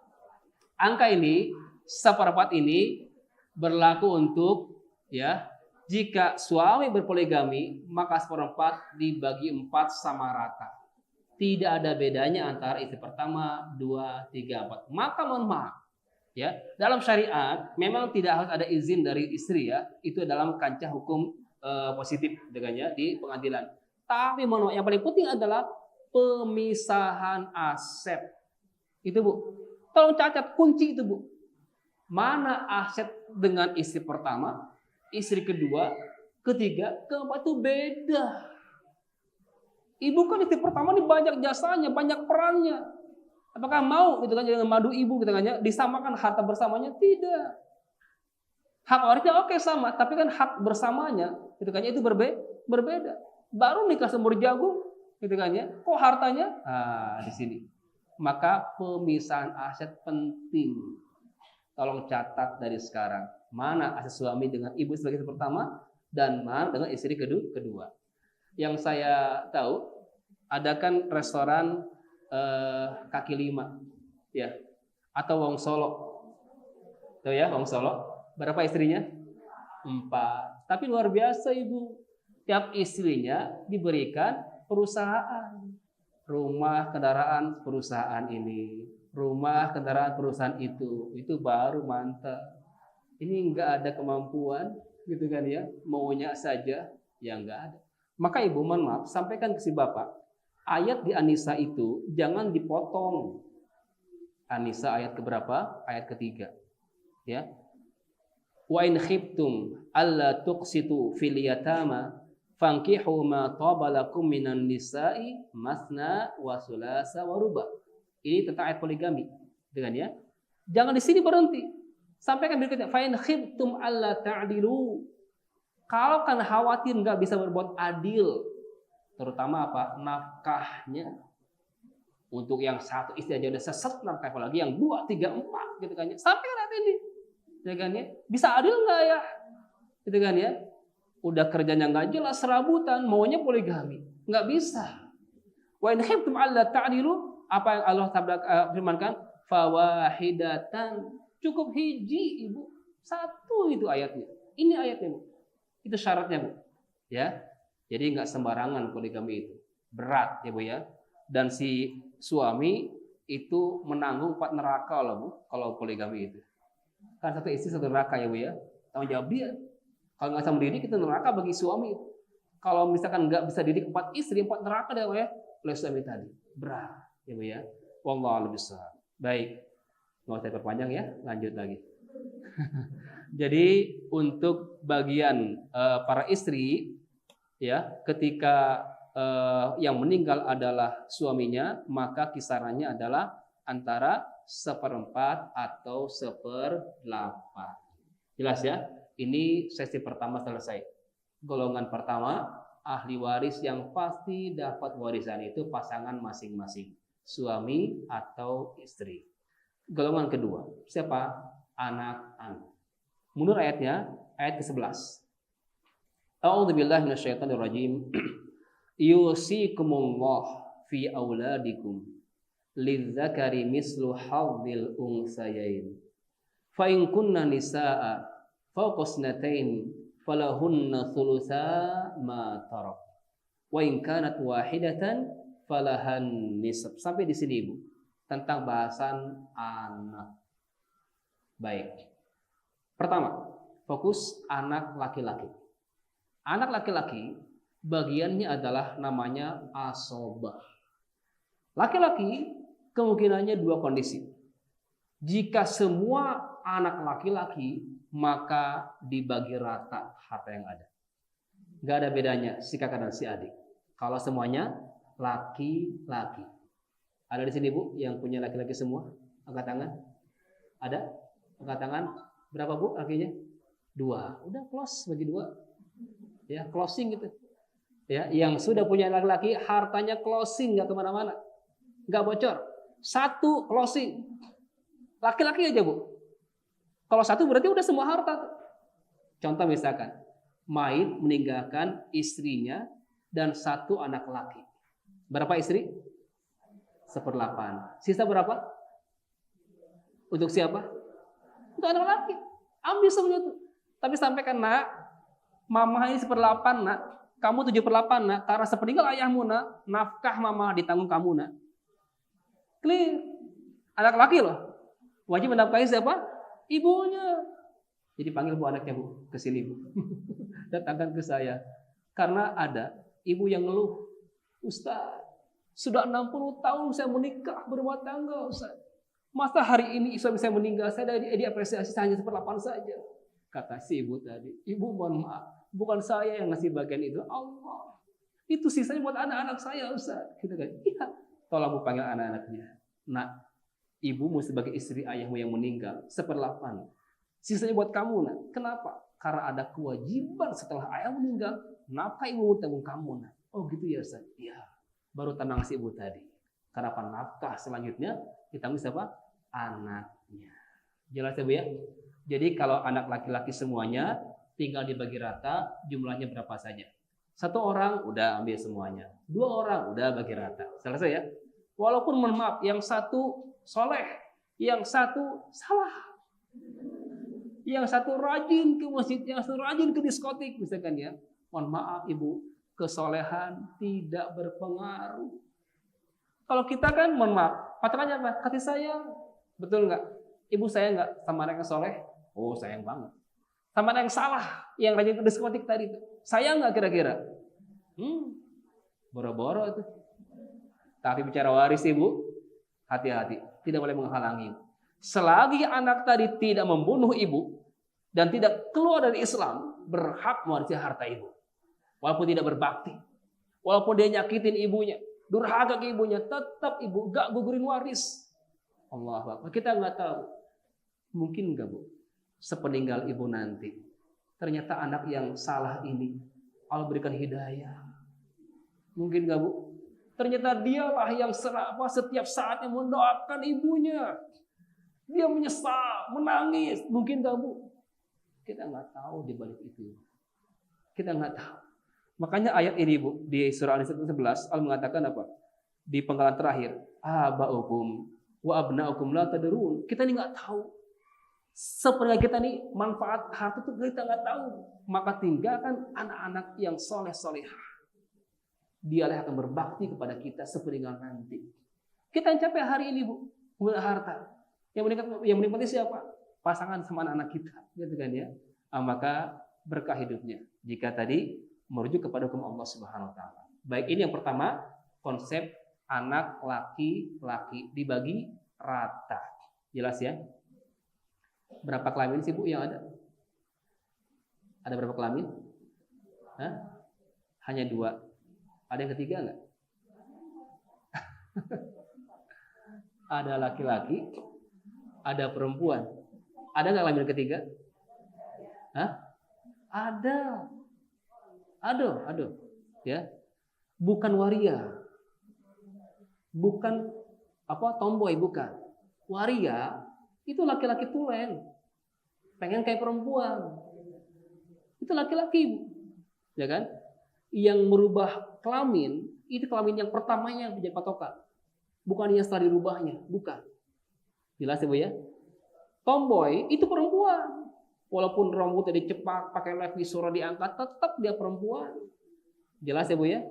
Speaker 1: angka ini 1/4 ini berlaku untuk ya, jika suami berpoligami maka 1/4 dibagi 4 sama rata. Tidak ada bedanya antara istri pertama, 2, 3, 4. Maka mohon maaf, ya, dalam syariat memang tidak harus ada izin dari istri ya. Itu dalam kancah hukum positif dengannya di pengadilan. Tapi yang paling penting adalah pemisahan aset. Itu Bu. Tolong catat kunci itu Bu. Mana aset dengan istri pertama, istri kedua, ketiga, keempat itu beda. Ibu kan istri pertama ini banyak jasanya, banyak perannya. Apakah mau gitu kan dengan madu ibu gitu kan ya, disamakan harta bersamanya? Tidak. Hak warisnya oke sama, tapi kan hak bersamanya gitu kan itu berbeda. Baru nikah semur jagung gitu kan ya. Kok hartanya? Di sini. Maka pemisahan aset penting. Tolong catat dari sekarang. Mana aset suami dengan ibu sebagai istri pertama dan mana dengan istri kedua. Yang saya tahu ada kan restoran kaki 5 ya, atau Wong Solo. Tuh ya, Wong Solo. Berapa istrinya? 4. Tapi luar biasa Ibu. Tiap istrinya diberikan perusahaan. Rumah, kendaraan, perusahaan ini. Rumah, kendaraan, perusahaan itu. Itu baru mantap. Ini enggak ada kemampuan gitu kan ya. Maunya saja, ya enggak ada. Maka Ibu mohon maaf, sampaikan ke si Bapak. Ayat di An-Nisa itu jangan dipotong. An-Nisa ayat keberapa? Ayat ketiga. Ya. Wa in khiftum alla tuqsitu fil yatama fankihu ma tabalakum minan nisa'i masna wa sulasa wa ruba. Ini tentang ayat poligami. Dengan ya. Jangan di sini berhenti. Sampaikan berikutnya fa in khiftum alla ta'dilu. Kalau kan khawatir nggak bisa berbuat adil, terutama apa? Nafkahnya. Untuk yang satu istri aja udah seset nafkah, apalagi yang 2, 3, 4 gitu kan. Sampai kan ini. Ya kan ya? Bisa adil nggak ya? Gitu kan ya? Udah kerjanya nggak jelas, serabutan, maunya poligami. Nggak bisa. Wa in khiftum alla ta'dilu, apa yang Allah firmankan? Fawahidatan. Cukup hiji, Ibu. Satu itu ayatnya. Ini ayatnya, Bu. Itu syaratnya, Bu. Ya. Jadi nggak sembarangan poligami itu. Berat, ya Bu ya. Dan si suami itu menanggung 4 neraka loh, Bu, kalau poligami itu. Kan satu istri satu neraka, ya Bu ya. Tanggung jawab dia. Kalau nggak bisa mendidik, itu neraka bagi suami itu. Kalau misalkan nggak bisa didik 4 istri, 4 neraka deh, Bu ya. Oleh suami tadi. Berat, ya Bu ya. Wallahu a'lam bishawab. Baik. Nggak usah perpanjang ya, lanjut lagi. Jadi untuk bagian para istri, ya, ketika yang meninggal adalah suaminya, maka kisarannya adalah antara 1/4 atau 1/8. Jelas ya? Ini sesi pertama selesai. Golongan pertama, ahli waris yang pasti dapat warisan itu pasangan masing-masing, suami atau istri. Golongan kedua, siapa? Anak-anak. Mundur ayatnya, ayat ke-11. A'udzubillahi minasyaitonirrajim. Yusikumullah fi auladikum lidzakari mislu hadzil unsayain. Fa in kunna nisaa fawqa isnatain falahunna thulutsa ma tarak. Wa in kanat wahidatan falahan nisab. Sampai di sini, Ibu. Tentang bahasan anak. Baik. Pertama, fokus anak laki-laki. Anak laki-laki bagiannya adalah namanya asobah. Laki-laki kemungkinannya 2 kondisi. Jika semua anak laki-laki, maka dibagi rata harta yang ada. Gak ada bedanya si kakak dan si adik. Kalau semuanya laki-laki. Ada di sini, Bu, yang punya laki-laki semua? Angkat tangan. Ada? Angkat tangan. Berapa, Bu, lakinya? 2. Udah close bagi 2. Ya, closing gitu. Ya, yang sudah punya laki-laki hartanya closing, nggak kemana-mana, nggak bocor. 1 closing. Laki-laki aja, Bu. Kalau 1 berarti udah semua harta. Contoh misalkan, mayit meninggalkan istrinya dan 1 anak laki. Berapa istri? 1/8. Sisa berapa? Untuk siapa? Untuk anak laki. Ambil semuanya itu. Tapi sampaikan, nak, mama ini 1/8, nak. Kamu 7/8, nak. Karena sepeninggal ayahmu, nak, nafkah mama ditanggung kamu, nak. Clear. Anak laki loh. Wajib menafkahi siapa? Ibunya. Jadi panggil Bu anaknya, Bu. Ke sini, Bu. Datangkan ke saya. Karena ada ibu yang ngeluh. Ustaz, sudah 60 tahun saya menikah, berumah tangga, Ustaz. Masa hari ini suami saya meninggal, saya diapresiasi hanya 1/8 saja. Kata si ibu tadi, ibu mohon maaf, bukan saya yang ngasih bagian itu, Allah. Itu sisanya buat anak-anak saya, Ustaz. Gitu kan? Iya. Tolong Bu panggil anak-anaknya. Nak, ibumu sebagai istri ayahmu yang meninggal, 1/8. Sisanya buat kamu, nak. Kenapa? Karena ada kewajiban setelah ayah meninggal, nafkah ibumu tanggung kamu, nak. Oh gitu ya, Ustaz. Iya. Baru tenang si ibu tadi. Karena apa? Nafkah selanjutnya ditanggung siapa? Anaknya. Jelas ya, Bu ya? Jadi kalau anak laki-laki semuanya tinggal dibagi rata, jumlahnya berapa saja. 1 orang udah ambil semuanya. 2 orang udah bagi rata. Selesai ya? Walaupun mohon maaf, yang 1 soleh, yang 1 salah. Yang 1 rajin ke masjid, yang 1 rajin ke diskotik misalkan ya. Mohon maaf, Ibu, kesolehan tidak berpengaruh. Kalau kita kan mohon maaf, patokannya apa? Kasih sayang. Betul nggak? Ibu sayang nggak sama anak yang soleh? Oh, sayang banget. Sama anak yang salah, yang rajin ke diskotik tadi itu, sayang nggak kira-kira? Boro-boro itu. Tapi bicara waris, Ibu, hati-hati, tidak boleh menghalangi. Selagi anak tadi tidak membunuh ibu dan tidak keluar dari Islam, berhak mewarisi harta ibu. Walaupun tidak berbakti, walaupun dia nyakitin ibunya, durhaka ke ibunya, tetap ibu gak gugurin waris. Allah Akbar. Kita nggak tahu, mungkin nggak, Bu, sepeninggal ibu nanti, ternyata anak yang salah ini Allah berikan hidayah. Mungkin nggak, Bu? Ternyata dialah yang setiap saatnya mendoakan ibunya. Dia menyesal, menangis. Mungkin nggak, Bu? Kita nggak tahu di balik itu. Kita nggak tahu. Makanya ayat ini Bu di surah An-Nisa 11 Allah mengatakan apa? Di penggalan terakhir, aba'ukum wa abna'ukum la tadrun. Kita ini nggak tahu. Sebenarnya kita nih manfaat harta itu kita nggak tahu. Maka tinggalkan anak-anak yang soleh-solehah. Dialah akan berbakti kepada kita sepeninggal nanti. Kita yang capek hari ini Bu, punya harta. Yang menikmati siapa? Pasangan sama anak-anak kita, gitu kan ya. Maka berkah hidupnya. Jika tadi merujuk kepada hukum Allah Subhanahu wa taala. Baik, ini yang pertama, konsep anak laki-laki dibagi rata. Jelas ya? Berapa kelamin sih Bu yang ada? Ada berapa kelamin? Hah? Hanya 2. Ada yang ketiga enggak? Ada laki-laki, ada perempuan. Ada nggak kelamin ketiga? Hah? Ada. Aduh. Ya. Bukan waria. Bukan tomboy, bukan. Waria itu laki-laki tulen. Pengen kayak perempuan. Itu laki-laki. Ya kan? Yang merubah kelamin, itu kelamin yang pertamanya yang menjadi patokan. Bukan yang setelah dirubahnya, bukan. Jelas ya Bu ya? Tomboy itu perempuan. Walaupun rambutnya dicepak, pakai live visura diangkat, tetap dia perempuan. Jelas ya Bu ya?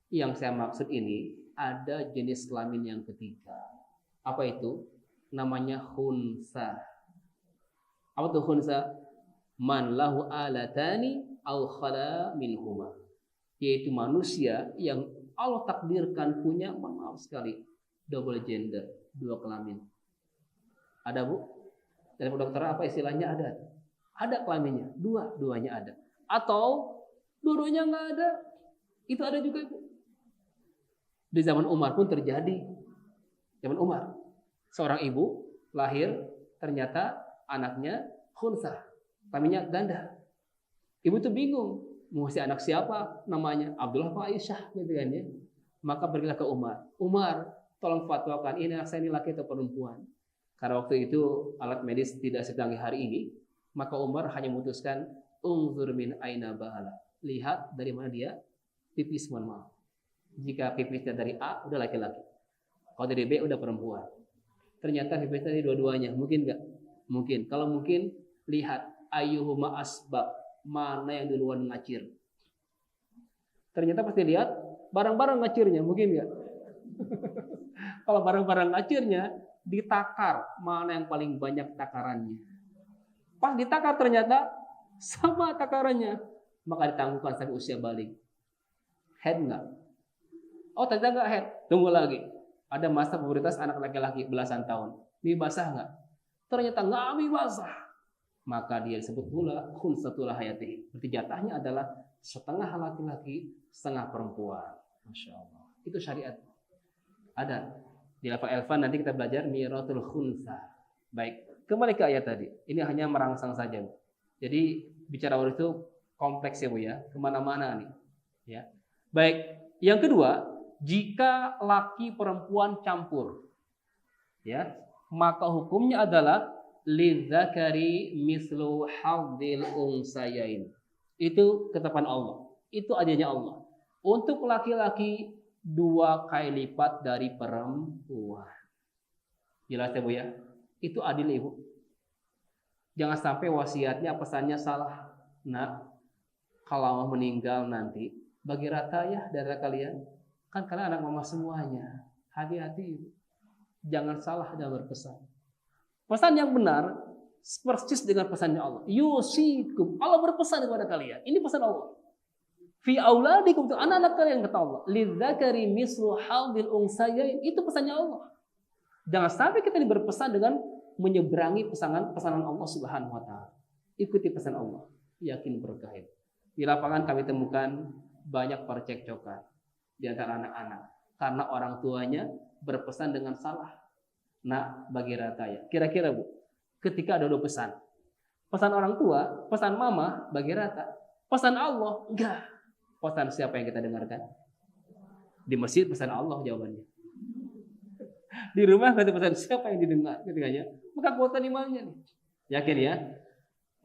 Speaker 1: Yang saya maksud ini ada jenis kelamin yang ketiga. Apa itu? Namanya khunsa. Apa tuh khunsa? Man lahu alatani au khala minhuma. Yaitu manusia yang Allah takdirkan punya, maaf sekali, double gender, 2 kelamin. Ada Bu? Dari dokter apa istilahnya ada? Ada kelaminnya, duanya ada. Atau dua-duanya nggak ada, itu ada juga Bu. Di zaman Umar pun terjadi. Zaman Umar, seorang ibu lahir ternyata anaknya khunsa, kelaminnya ganda. Ibu tuh bingung, mau si anak siapa namanya, Abdullah apa Aisyah gitu kan ya. Maka pergilah ke Umar. Umar, tolong fatwakan ini anak saya ini laki atau perempuan. Karena waktu itu alat medis tidak secanggih hari ini, maka Umar hanya memutuskan unzur min aina ba'ala. Lihat dari mana dia pipis, mohon maaf. Jika pipisnya dari A udah laki-laki. Kalau dari B udah perempuan. Ternyata pipisnya dari dua-duanya, mungkin enggak? Mungkin. Kalau mungkin lihat ayyuhuma asbab, mana yang duluan ngacir. Ternyata pasti lihat barang-barang ngacirnya, mungkin enggak? Kalau barang-barang ngacirnya ditakar, mana yang paling banyak takarannya. Pas ditakar ternyata sama takarannya, maka ditangguhkan sampai usia balik. Head enggak? Oh ternyata enggak head, tunggu lagi. Ada masa pubertas anak laki-laki belasan tahun. Ini basah enggak? Ternyata enggak basah. Maka dia disebut pula khunsatul hayati. Berarti jatahnya adalah setengah laki-laki, setengah perempuan. Masya Allah. Itu syariat. Ada. Di level Elvan nanti kita belajar miratul khunsa. Baik, kembali ke ayat tadi. Ini hanya merangsang saja, Bu. Jadi bicara waktu itu kompleks ya Bu ya, kemana-mana nih. Ya. Baik, yang kedua, jika laki perempuan campur, ya, maka hukumnya adalah lidzakari mislu hadzil unsayain. Itu ketetapan Allah. Itu adanya Allah. Untuk laki-laki 2 kali lipat dari perempuan. Jelas ya Bu ya? Itu adil Ibu. Jangan sampai wasiatnya pesannya salah. Nah, kalau mau meninggal nanti bagi rata ya darah kalian. Kan kalian anak mama semuanya. Hati-hati Ibu. Jangan salah dalam berpesan. Pesan yang benar persis dengan pesannya Allah. Yusikum. Allah berpesan kepada kalian. Ini pesan Allah. Fi auladikum, itu anak-anak kalian kata Allah. Lidzakari mislu hadzil unsayain. Itu pesannya Allah. Jangan sampai kita ini berpesan dengan menyeberangi pesanan Allah Subhanahu wa taala. Ikuti pesan Allah, yakin berkah. Di lapangan kami temukan banyak percekcokan di antara anak-anak karena orang tuanya berpesan dengan salah. Nah, bagi rata ya. Kira-kira Bu, ketika ada 2 pesan. Pesan orang tua, pesan mama bagi rata. Pesan Allah enggak. Pesan siapa yang kita dengarkan? Di masjid pesan Allah jawabannya. Di rumah berarti pesan siapa yang didengar ketiganya? Maka kuota imannya nih. Yakin ya?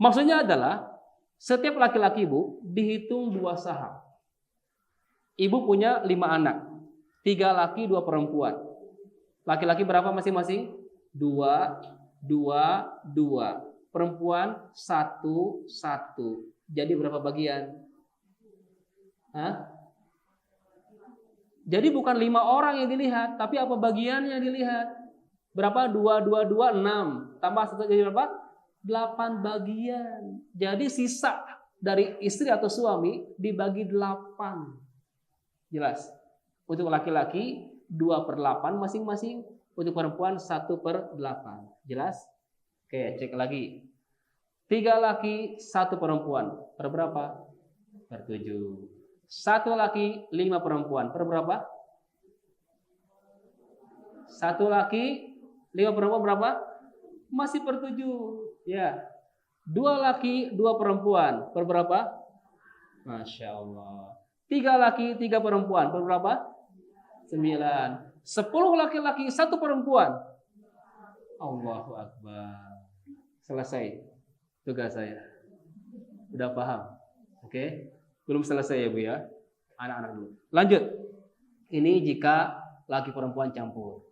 Speaker 1: Maksudnya adalah setiap laki-laki ibu dihitung 2 saham. Ibu punya 5 anak. 3 laki, 2 perempuan. Laki-laki berapa masing-masing? 2, 2, 2. Perempuan 1, 1. Jadi berapa bagian? Hah? Jadi bukan 5 orang yang dilihat, tapi apa bagiannya yang dilihat? Berapa? 2, 2, 2, 6. Tambah 1 jadi berapa? 8 bagian. Jadi sisa dari istri atau suami dibagi 8. Jelas? Untuk laki-laki 2/8 masing-masing. Untuk perempuan 1/8. Jelas? Oke, cek lagi. 3 laki, 1 perempuan. Per berapa? Per 7. 1 laki, 5 perempuan. Per berapa? 1 laki, 5 perempuan berapa? Masih per 7. Ya. 2 laki, 2 perempuan. Per berapa? Masya Allah. 3 laki, 3 perempuan. Per berapa? 9. 10 laki-laki, 1 perempuan. Allahu Akbar. Selesai tugas saya. Udah paham? Oke? Belum selesai ya Bu ya. Anak-anak dulu. Lanjut. Ini jika laki perempuan campur.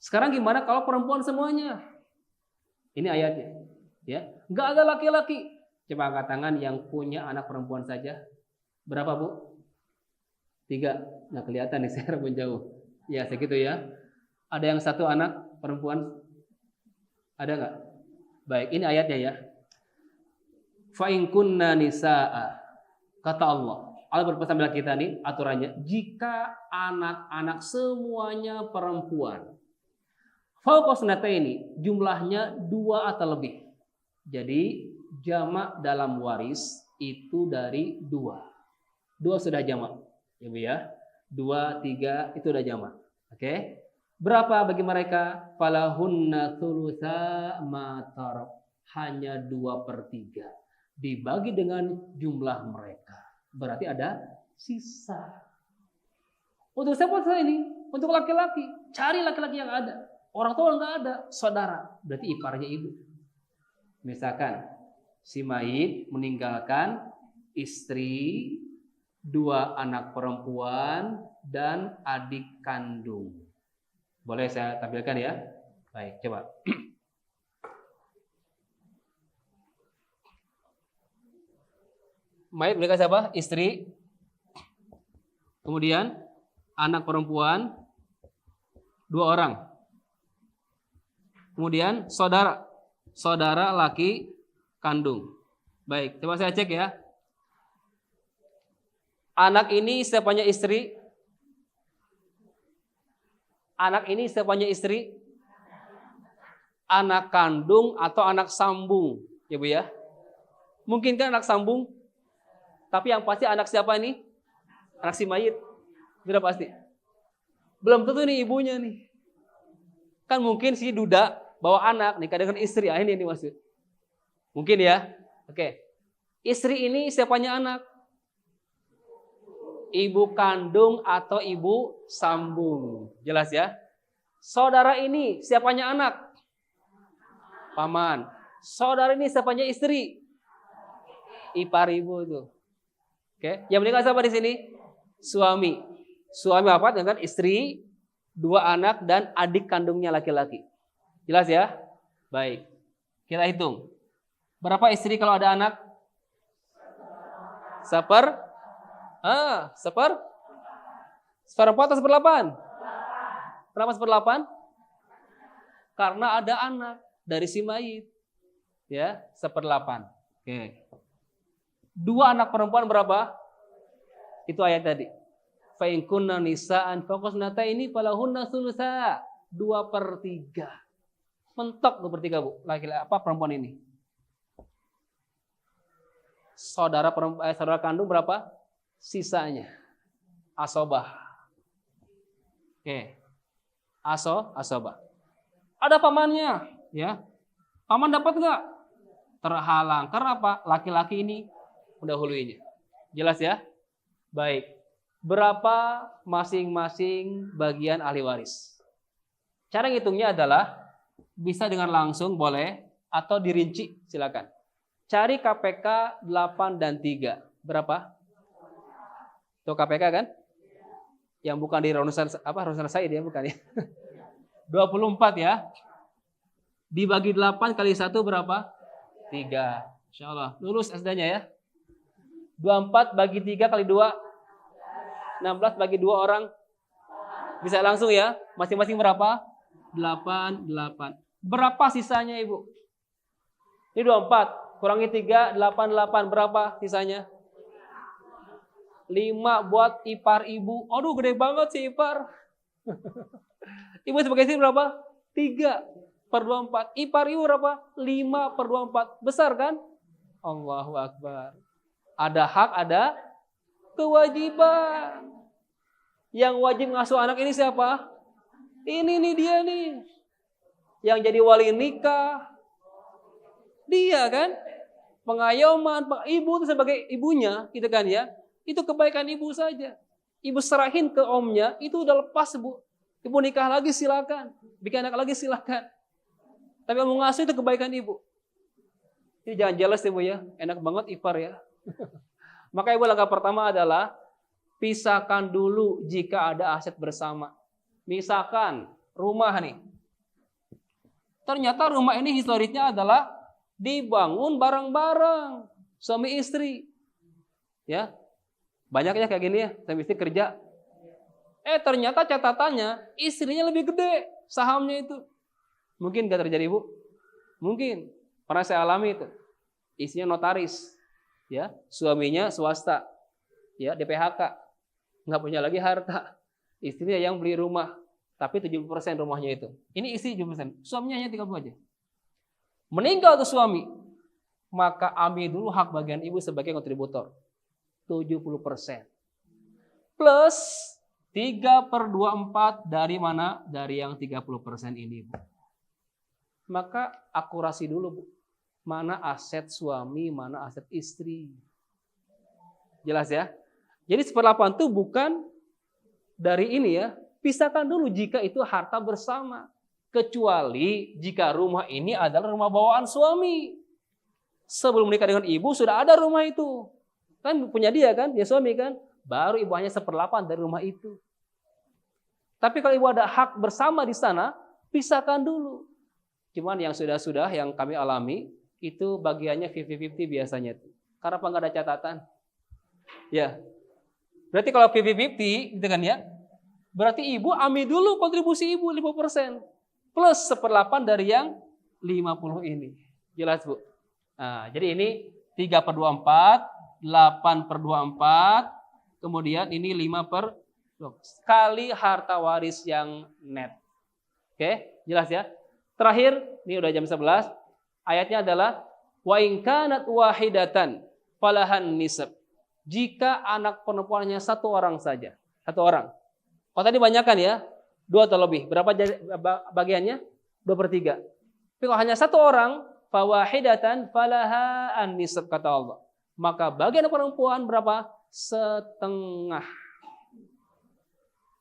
Speaker 1: Sekarang gimana kalau perempuan semuanya? Ini ayatnya. Ya, nggak ada laki-laki. Coba angkat tangan yang punya anak perempuan saja. Berapa Bu? 3. Nah kelihatan nih saya menjauh. Ya segitu ya. Ada yang 1 anak perempuan? Ada nggak? Baik, ini ayatnya ya. Fa in kunna nisaa. Kata Allah. Allah berpesan kepada kita nih aturannya. Jika anak-anak semuanya perempuan. Fauqa ini jumlahnya 2 atau lebih. Jadi jamak dalam waris itu dari 2. 2 sudah jamak. Ya Bu ya. 2, 3 itu udah jamak. Oke. Berapa bagi mereka? Falahunna thulutsa ma tarak. Hanya 2/3. Dibagi dengan jumlah mereka. Berarti ada sisa. Untuk siapa ini? Untuk laki-laki. Cari laki-laki yang ada. Orang tua nggak ada. Saudara. Berarti iparnya ibu. Misalkan si mayit meninggalkan istri, 2 anak perempuan, dan adik kandung. Boleh saya tampilkan ya? Baik, coba. Mayit mereka siapa? Istri. Kemudian anak perempuan 2 orang. Kemudian saudara. Saudara laki kandung. Baik, coba saya cek ya. Anak ini siapanya istri? Anak ini siapanya istri? Anak kandung atau anak sambung? Ya Bu ya. Mungkin kan anak sambung? Tapi yang pasti anak siapa nih? Anak si mayit. Sudah pasti. Belum tentu nih ibunya nih. Kan mungkin si duda bawa anak nikah dengan istri. Ini maksud. Mungkin ya. Oke. Istri ini siapanya anak? Ibu kandung atau ibu sambung. Jelas ya? Saudara ini siapanya anak? Paman. Saudara ini siapanya istri? Ipar ibu itu. Oke. Yang menikah siapa di sini? Suami. Suami apa? Dengan istri, 2 anak dan adik kandungnya laki-laki. Jelas ya? Baik. Kita hitung. Berapa istri kalau ada anak? Seperempat atau 1/8? Kenapa 1/8? Karena ada anak dari si mayit. Ya, 1/8. Oke. 2 anak perempuan berapa? Itu ayat tadi. Fa in kunna nisaan faqasnata ini falahunna thulutsa. 2/3. Mentok 2/3 Bu. Laki-laki perempuan ini? Saudara kandung berapa? Sisanya. Asobah. Oke. Asobah. Ada pamannya, ya. Paman dapat nggak? Terhalang. Karena apa? Laki-laki ini mendahuluinya. Jelas ya? Baik. Berapa masing-masing bagian ahli waris? Cara ngitungnya adalah bisa dengan langsung boleh atau dirinci, silakan. Cari KPK 8 dan 3. Berapa? Tuh KPK kan? Yang bukan di Rausan Said ya, bukan ya. 24 ya. Dibagi 8 kali 1 berapa? 3. Insyaallah. Lulus SD-nya ya. 24 bagi 3 kali 2. 16 bagi 2 orang. Bisa langsung ya. Masing-masing berapa? 8. Berapa sisanya Ibu? Ini 24. Kurangi 3, 8. Berapa sisanya? 5 buat ipar Ibu. Aduh gede banget sih ipar. Ibu sebagai istri berapa? 3/24. Ipar Ibu berapa? 5/24. Besar kan? Allahu Akbar. Ada hak, ada kewajiban. Yang wajib ngasuh anak ini siapa? Ini nih dia nih. Yang jadi wali nikah. Dia kan? Pengayoman. Ibu itu sebagai ibunya gitu kan ya. Itu kebaikan ibu saja. Ibu serahin ke omnya, itu udah lepas Bu. Ibu nikah lagi silakan. Bikin anak lagi silakan. Tapi mau ngasuh itu kebaikan ibu. Ini jangan jelas Ibu ya. Enak banget ipar ya. Maka Ibu langkah pertama adalah pisahkan dulu jika ada aset bersama. Misalkan rumah nih. Ternyata rumah ini historisnya adalah dibangun bareng-bareng. Suami istri. Ya. Banyaknya kayak gini ya. Suami istri kerja. Ternyata catatannya istrinya lebih gede sahamnya itu. Mungkin gak terjadi Ibu? Mungkin. Pernah saya alami itu. Istrinya notaris. Ya, suaminya swasta. Ya, DPHK. Nggak punya lagi harta. Istrinya yang beli rumah. Tapi 70% rumahnya itu. Ini istri 70%. Suaminya hanya 30 aja. Meninggal tuh suami. Maka ambil dulu hak bagian ibu sebagai kontributor. 70%. Plus 3/24 dari mana? Dari yang 30% ini, Bu. Maka akurasi dulu, Bu. Mana aset suami, mana aset istri. Jelas ya? Jadi 1/8 itu bukan dari ini ya. Pisahkan dulu jika itu harta bersama. Kecuali jika rumah ini adalah rumah bawaan suami. Sebelum menikah dengan ibu sudah ada rumah itu. Kan punya dia kan, dia suami kan. Baru ibu hanya 1/8 dari rumah itu. Tapi kalau ibu ada hak bersama di sana, pisahkan dulu. Cuman yang sudah-sudah yang kami alami, itu bagiannya 50-50 biasanya. Karena apa nggak ada catatan? Ya. Berarti kalau 50-50 gitu kan ya, berarti ibu ambil dulu kontribusi ibu 50%. Plus 1/8 dari yang 50 ini. Jelas Bu? Nah, jadi ini 3/24, 8/24, kemudian ini 5/2 kali harta waris yang net. Oke, jelas ya? Terakhir, ini udah jam 11. Ayatnya adalah wa in kanat wahidatan falahan nisab. Jika anak perempuannya satu orang saja, satu orang. Kalau tadi banyak kan ya? 2 atau lebih. Berapa bagiannya? 2/3. Tapi kalau hanya satu orang, fawahidatan falaha an-nisab kata Allah. Maka bagian perempuan berapa? Setengah.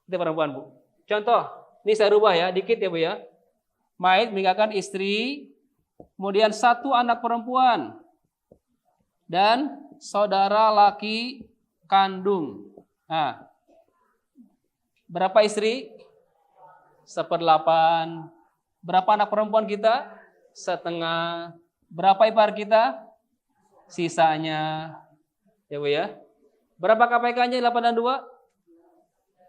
Speaker 1: Itu perempuan, Bu. Contoh, ini saya rubah ya, dikit ya Bu ya. Mayit meninggalkan istri, kemudian 1 anak perempuan, dan saudara laki kandung. Nah, berapa istri? 1/8. Berapa anak perempuan kita? Setengah. Berapa ipar kita? Sisanya. Ya Bu ya. Berapa KPK-nya 8 dan 2?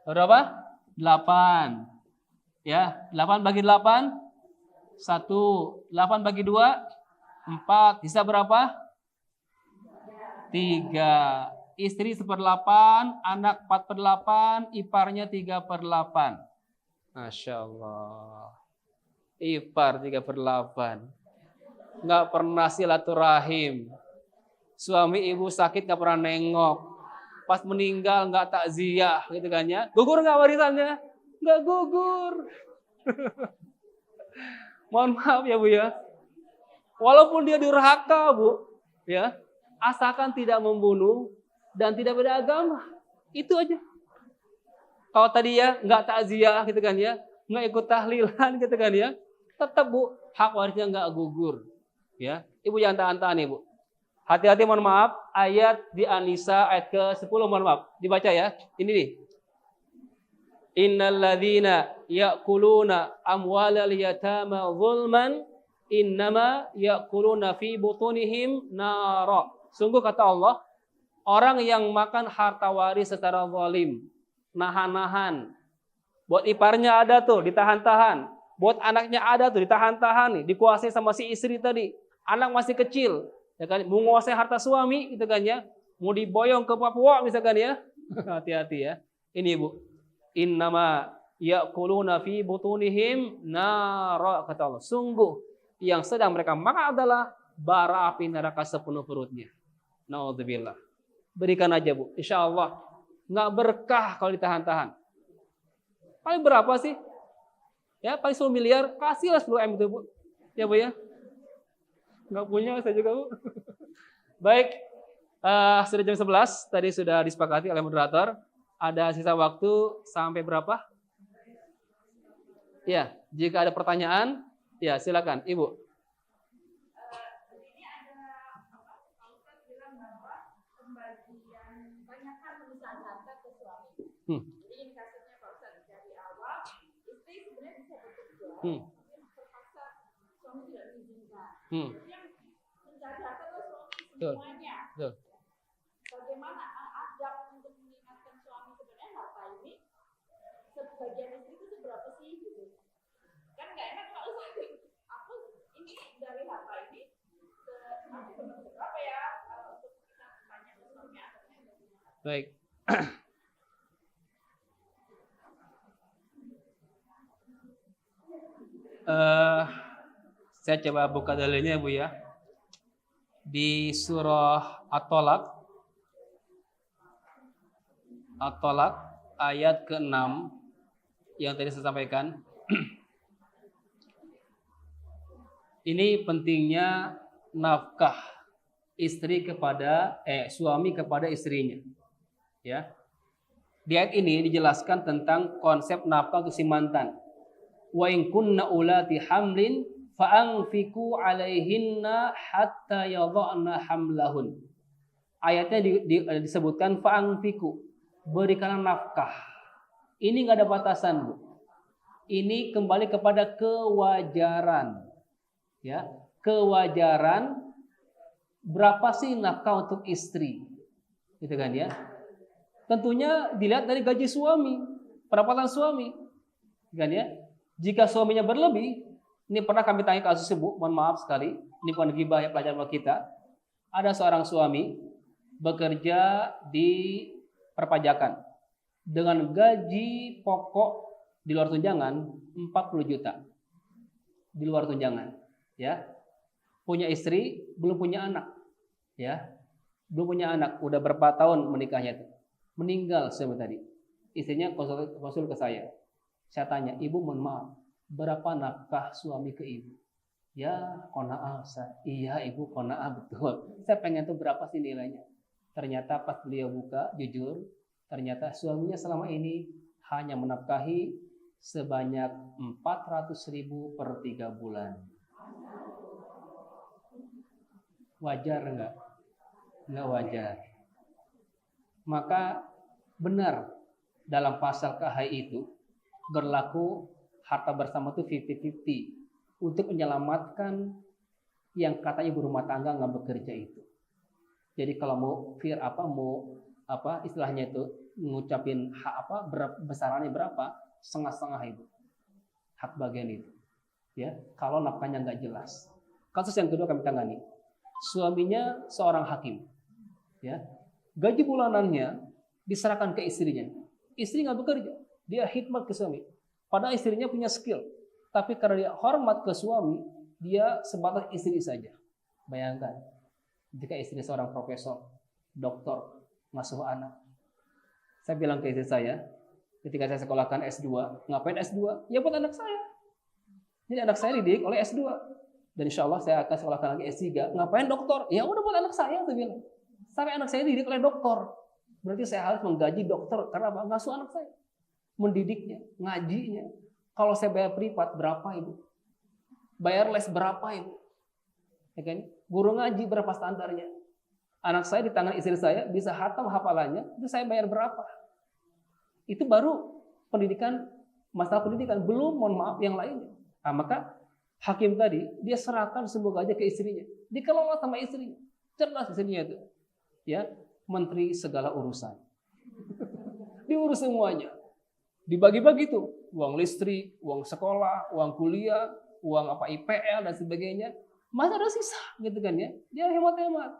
Speaker 1: Berapa? 8. Ya, 8 bagi 8 1. 8 bagi 2 4. Sisa berapa? 3. Istri 1/8, anak 4/8, iparnya 3/8. Masya Allah. Ipar 3/8. Nggak pernah silaturahim. Suami ibu sakit nggak pernah nengok. Pas meninggal nggak takziah gitu kan ya. Gugur nggak warisannya? Nggak gugur. Mohon maaf ya Bu ya. Walaupun dia durhaka Bu, ya, asalkan tidak membunuh dan tidak beda agama, itu aja. Kalau tadi ya nggak takziah gitu kan ya, nggak ikut tahlilan gitu kan ya, tetap Bu hak warisnya nggak gugur. Ya, Ibu jangan tahan-tahan Ibu. Hati-hati, mohon maaf, ayat di An-Nisa ayat ke-10, mohon maaf. Dibaca ya. Ini nih. Innal ladzina ya'kuluna amwalal yatama zulman innama ya'kuluna fi butunihim nara. Sungguh kata Allah, orang yang makan harta waris secara zalim, nahan-nahan. Buat iparnya ada tuh, ditahan-tahan. Buat anaknya ada tuh, ditahan-tahan nih, dikuasai sama si istri tadi. Anak masih kecil, ya kan, menguasai harta suami gitu kan ya. Mau diboyong ke Papua misalkan ya. Hati-hati ya. Ini Ibu. Innama ya'kuluna fi butunihim nara, kata Allah. Sungguh yang sedang mereka makan adalah bara api neraka sepenuh perutnya. Naudzubillah. Berikan aja Bu, insya Allah nggak berkah kalau ditahan-tahan. Paling berapa sih? Ya paling 10 miliar, kasihlah 10 M itu Bu. Ya Bu ya. Nggak punya saya juga Bu. Baik, sudah jam 11, tadi sudah disepakati oleh moderator. Ada sisa waktu sampai berapa? Ya, jika ada pertanyaan, ya silakan Ibu. Jadi ini kasusnya Pak Ustadz, dari awal istri sebenarnya bisa bekerja, terpaksa suami tidak diizinkan. Yang mencari harta itu suami semuanya. Bagaimana adab untuk mengingatkan suami sebenarnya harta ini sebagian istri itu seberapa sih gitu? Kan nggak enak kalau aku ini dari harta ini nanti berapa ya untuk kita tanya ke suami. Baik. Saya coba buka dalilnya Bu ya. Di surah At-Tolak ayat ke-6 yang tadi saya sampaikan. Ini pentingnya nafkah istri kepada suami kepada istrinya. Ya. Di ayat ini dijelaskan tentang konsep nafkah untuk si mantan. Wa in kunna ulati hamlin fa'anfiqu 'alaihinna hatta yadha'na hamlahun. Ayatnya disebutkan fa'anfiqu, berikanlah nafkah. Ini enggak ada batasan, Bu. Ini kembali kepada kewajaran. Ya, kewajaran berapa sih nafkah untuk istri? Gitu kan ya. Tentunya dilihat dari gaji suami, pendapatan suami. Kan ya? Jika suaminya berlebih, ini pernah kami tanya kasus Bu, mohon maaf sekali, ini bukan ghibah ya pelajaran buat kita. Ada seorang suami bekerja di perpajakan dengan gaji pokok di luar tunjangan 40 juta. Di luar tunjangan, ya. Punya istri, belum punya anak. Ya. Belum punya anak, udah berapa tahun menikahnya itu. Meninggal suami tadi. Istrinya konsul ke saya. Saya tanya, Ibu mohon maaf, berapa nafkah suami ke Ibu? Ya, qanaah. Iya Ibu, qanaah betul. Saya pengen tuh berapa sih nilainya? Ternyata pas beliau buka, jujur, ternyata suaminya selama ini hanya menafkahi sebanyak 400.000 per 3 bulan. Wajar enggak? Enggak wajar. Maka benar dalam pasal KHI itu berlaku harta bersama itu 50-50 untuk menyelamatkan yang katanya ibu rumah tangga nggak bekerja itu. Jadi kalau mau istilahnya itu ngucapin hak besarannya berapa, setengah-setengah itu hak bagian itu. Ya, kalau nafkahnya nggak jelas. Kasus yang kedua kami tangani, suaminya seorang hakim. Ya, gaji bulanannya diserahkan ke istrinya. Istri nggak bekerja. Dia khidmat ke suami. Padahal istrinya punya skill. Tapi karena dia hormat ke suami, dia sebatas istri saja. Bayangkan, jika istri seorang profesor, doktor, ngasuh anak. Saya bilang ke istri saya, ketika saya sekolahkan S2, ngapain S2? Ya buat anak saya. Jadi anak saya dididik oleh S2. Dan insya Allah saya akan sekolahkan lagi S3. Ngapain doktor? Ya udah buat anak saya, saya bilang. Sampai anak saya dididik oleh doktor. Berarti saya harus menggaji dokter. Karena apa? Ngasuh anak saya. Mendidiknya, ngajinya. Kalau saya bayar privat berapa Ibu? Bayar les berapa Ibu? Ya kan? Guru ngaji berapa standarnya? Anak saya di tangan istri saya bisa hatam hafalannya, itu saya bayar berapa? Itu baru pendidikan, masalah pendidikan, belum mohon maaf yang lainnya. Nah, maka hakim tadi dia serahkan semoga aja ke istrinya, dikelola sama istrinya, cerdas istrinya itu, ya menteri segala urusan, diurus semuanya, dibagi-bagi tuh, uang listrik, uang sekolah, uang kuliah, uang apa IPL dan sebagainya, masih ada sisa gitu kan ya, dia hemat-hemat,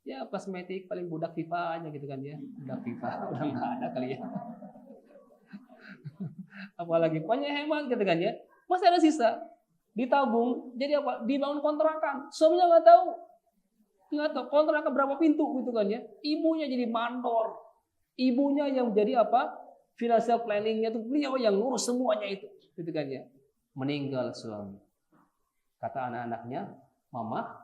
Speaker 1: ya kosmetik paling budak FIFA aja gitu kan ya, budak FIFA udah nggak ada kali ya, apalagi pokoknya hemat gitu kan ya, masih ada sisa. Ditabung, jadi apa? Dibangun kontrakan. Suaminya nggak tahu kontrakan berapa pintu gitu kan ya. Ibunya jadi mandor, ibunya yang jadi apa? Financial planningnya itu beliau yang ngurus semuanya itu, gitu kan ya. Meninggal suami. Kata anak-anaknya, mama,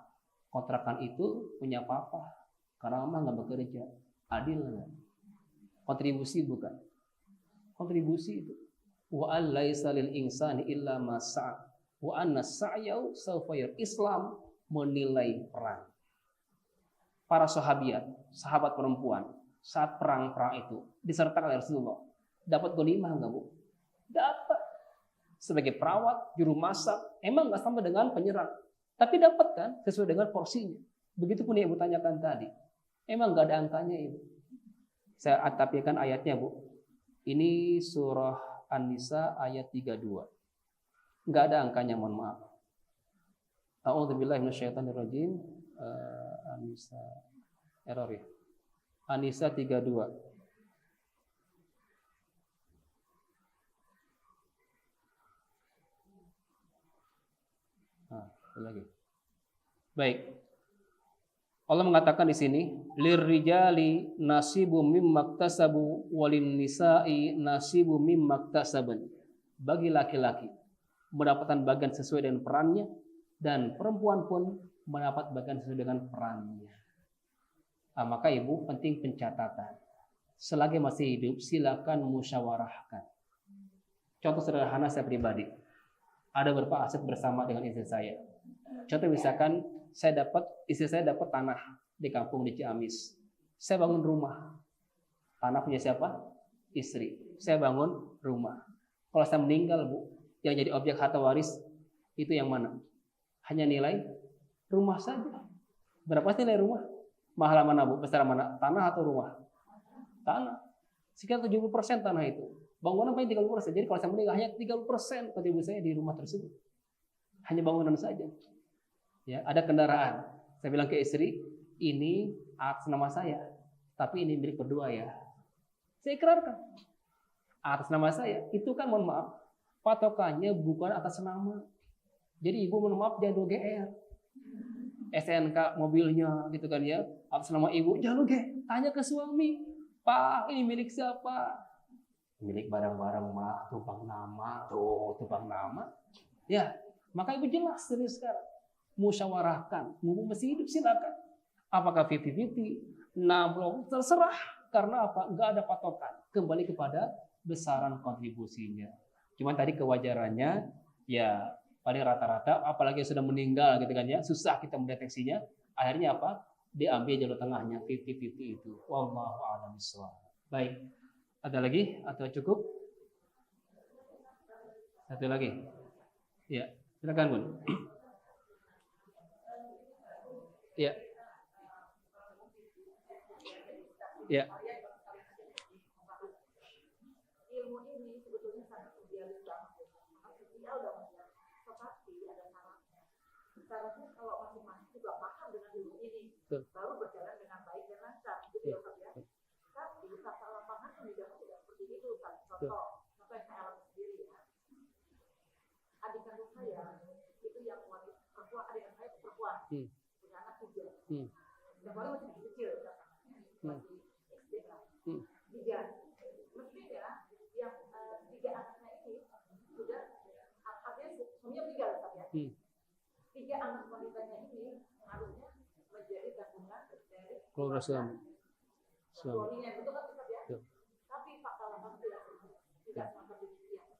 Speaker 1: kontrakan itu punya papa, karena mama nggak bekerja. Adil nggak? Kontribusi bukan? Kontribusi itu. Wa alaisa lil insani illa ma sa'a. Wa anna sa'yahu sawfa yur. Islam menilai perang. Para sahabat perempuan saat perang-perang itu disertakan oleh Rasulullah. Dapat ghanimah enggak, Bu? Dapat. Sebagai perawat, juru masak, emang enggak sama dengan penyerang. Tapi dapat kan sesuai dengan porsinya. Begitupun yang Ibu tanyakan tadi. Emang enggak ada angkanya, Ibu. Saya atapikan ayatnya, Bu. Ini surah An-Nisa ayat 32. Enggak ada angkanya, mohon maaf. A'udzubillahi minasyaitonirrajim. An-Nisa error ya. An-Nisa 32. Lagi. Baik. Allah mengatakan di sini, lirrijali nasibum mimmaktasabu walin nisa'i nasibum mimmaktasaban. Bagi laki-laki mendapatkan bagian sesuai dengan perannya, dan perempuan pun mendapat bagian sesuai dengan perannya. Nah, maka Ibu penting pencatatan. Selagi masih hidup silakan musyawarahkan. Contoh sederhana saya pribadi. Ada beberapa aset bersama dengan istri saya. Contoh misalkan istri saya dapat tanah di kampung di Ciamis. Saya bangun rumah. Tanah punya siapa? Istri. Saya bangun rumah. Kalau saya meninggal, Bu, yang jadi objek harta waris itu yang mana? Hanya nilai rumah saja. Berapa sih nilai rumah? Mahal mana, Bu? Besar mana? Tanah atau rumah? Tanah. Sekitar 70% tanah itu. Bangunan paling 30%. Jadi kalau saya meninggal hanya 30% kontribusi saya di rumah tersebut. Hanya bangunan saja. Ya, ada kendaraan. Saya bilang ke istri, ini atas nama saya, tapi ini milik berdua ya. Saya ikrarkan. Atas nama saya, itu kan mohon maaf, patokannya bukan atas nama. Jadi ibu mohon maaf jangan GR. SNK mobilnya gitu kan ya, atas nama ibu jangan GR. Tanya ke suami, Pak ini milik siapa? Milik barang-barang mah, tumpang nama. Ya, maka ibu jelas dari sekarang. Musyawarahkan, mumpung masih hidup silakan. Apakah 50-50? 60 terserah. Karena apa? Enggak ada patokan. Kembali kepada besaran kontribusinya. Cuman tadi kewajarannya ya paling rata-rata, apalagi yang sudah meninggal gitu kan ya, susah kita mendeteksinya. Akhirnya apa? Diambil jalur tengahnya 50-50 itu. Wallahu a'lam bishawab. Baik. Ada lagi atau cukup? Satu lagi. Ya, silakan Bun. Ya. Ya.
Speaker 2: Ilmu ini sebetulnya sangat idealis banget. Sosial banget. Tetapi ada syaratnya. Syaratnya kalau masing-masing juga paham dengan ilmu ini, baru berjalan dengan baik dan lancar. Gitu ya, Pak ya. Tapi tata lapangan pendidikan tidak seperti itu. Contoh yang saya alami sendiri ya. Adik kandung saya itu yang wanita perempuan, adik saya itu perempuan. Punya anak 3. Yang baru masih kecil, masih SD lah. 3. Mestinya yang 3 anaknya ini sudah artinya suaminya meninggal ya. 3 anak wanitanya ini harusnya menjadi gabungan dari
Speaker 1: keluarga suami.
Speaker 2: Suaminya itu kan tetap ya. Tapi fakta lapangan tidak semacam demikian.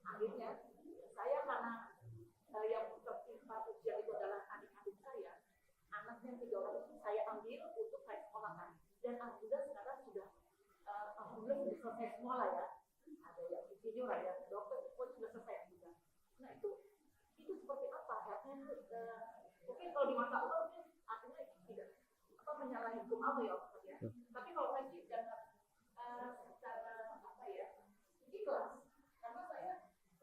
Speaker 2: Akhirnya saya karena yang tertimpa ujian itu adalah adik-adik saya, anaknya 3 orang itu saya ambil untuk saya semua lah ya, ada yang insinyur, ada yang dokter, pokoknya sudah selesai juga. Nah itu seperti apa? Mungkin kalau di masa Allah artinya tidak apa menyalahi hukum Allah ya, ya. Tapi kalau saya sih secara apa ya, ikhlas, karena saya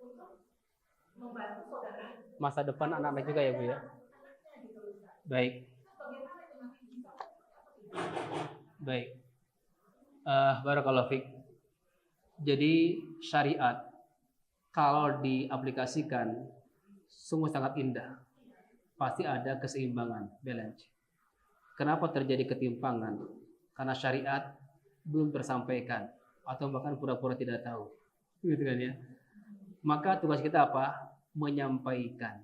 Speaker 2: untuk membantu saudara.
Speaker 1: Masa depan anak-anak juga ya Bu ya. Baik. Baik. Barakallahu fiik. Jadi syariat kalau diaplikasikan sungguh sangat indah. Pasti ada keseimbangan, balance. Kenapa terjadi ketimpangan? Karena syariat belum tersampaikan atau bahkan pura-pura tidak tahu. Gitu kan ya. Maka tugas kita apa? Menyampaikan.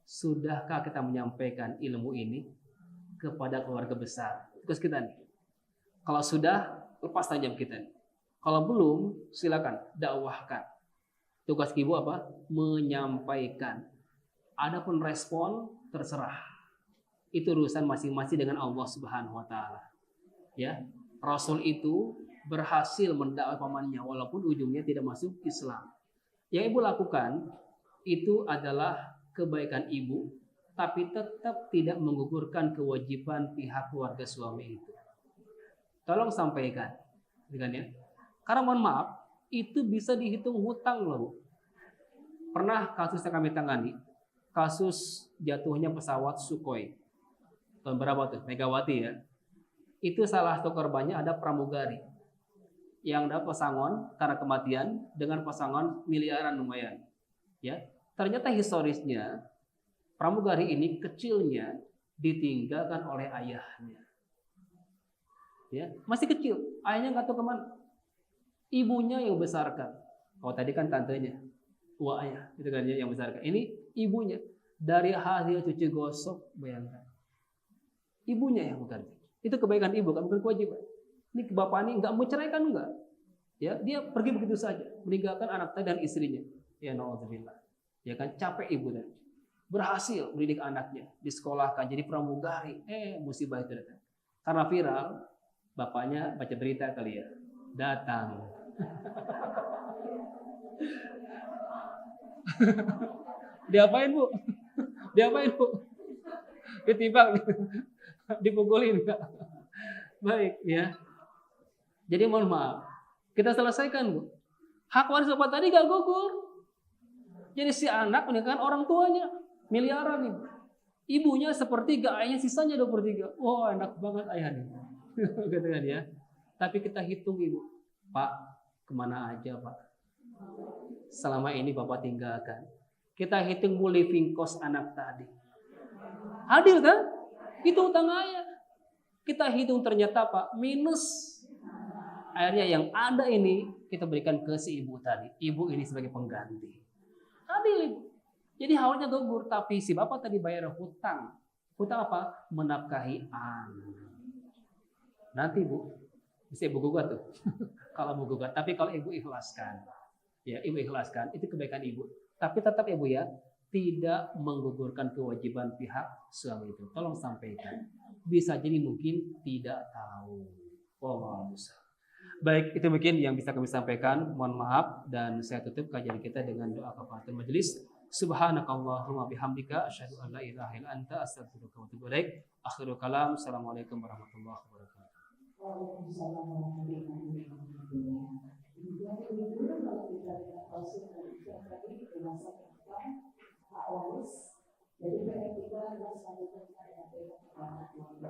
Speaker 1: Sudahkah kita menyampaikan ilmu ini kepada keluarga besar? Tugas kita nih. Kalau sudah, lepas tanjam kita nih. Kalau belum, silakan dakwahkan. Tugas ibu apa? Menyampaikan. Adapun respon terserah. Itu urusan masing-masing dengan Allah Subhanahu wa taala. Ya. Rasul itu berhasil mendakwai pamannya walaupun ujungnya tidak masuk Islam. Yang ibu lakukan itu adalah kebaikan ibu, tapi tetap tidak menggugurkan kewajiban pihak keluarga suami itu. Tolong sampaikan, ya. Karena mohon maaf, itu bisa dihitung hutang loh Bu. Pernah kasus yang kami tangani, kasus jatuhnya pesawat Sukhoi. Tahun berapa tuh? Megawati ya. Itu salah satu korbannya ada pramugari yang dapat pesangon karena kematian dengan pesangon miliaran lumayan. Ya, ternyata historisnya pramugari ini kecilnya ditinggalkan oleh ayahnya. Ya, masih kecil, ayahnya nggak tahu kemana. Ibunya yang besarkan. Kalau tadi kan tantenya, ayah, itu kan yang besarkan. Ini ibunya dari hasil cuci gosok, bayangkan. Ibunya yang bukan. Itu kebaikan ibu, kan bukan kewajiban. Ini bapak ini nggak menceraikan enggak. Ya, dia pergi begitu saja, meninggalkan anak tadi dan istrinya. Ya naudzubillah. Ya kan capek ibu tadi. Berhasil mendidik anaknya, disekolahkan jadi pramugari. Musibah itu datang. Karena viral, bapaknya baca berita kali ya. Datang. Diapain Bu? Diapain Bu? Ditimbang, dipukulin enggak? Baik ya. Jadi mohon maaf, kita selesaikan Bu. Hak waris bapak tadi gak gugur. Jadi si anak meninggalkan orang tuanya miliaran nih. Ibunya sepertiga, ayahnya sisanya 2/3. Wah, enak banget ayahnya. Gitu kan ya. Tapi kita hitung ibu, Pak, kemana aja Pak? Selama ini Bapak tinggalkan. Kita hitung living cost anak tadi. Adil kan? Itu utang ayah. Kita hitung ternyata Pak, minus. Akhirnya yang ada ini kita berikan ke si ibu tadi. Ibu ini sebagai pengganti. Adil ibu. Jadi hawanya gugur, tapi si bapak tadi bayar hutang. Hutang apa? Menafkahi anak. Nanti Bu, bisa ibu gugat tuh. Kalau mau gugat, tapi kalau ibu ikhlaskan. Ya, ibu ikhlaskan, itu kebaikan ibu. Tapi tetap ibu ya, tidak menggugurkan kewajiban pihak suami itu. Tolong sampaikan. Bisa jadi mungkin tidak tahu. Wallahu a'lam. Baik, itu mungkin yang bisa kami sampaikan. Mohon maaf dan saya tutup kajian kita dengan doa kafaratul majelis. Subhanakallahumma bihamdika asyhadu an la ilaha illa anta astaghfiruka wa atubu ilaik. Akhirul kalam. Assalamualaikum warahmatullahi wabarakatuh.
Speaker 3: Waalaikumsalam warahmatullahi wabarakatuh. Kemudian kalau kita lihat proses yang tadi dewasa perempuan hak waris, jadi PR kita adalah selanjutnya kita menyampaikan kepada keluarga.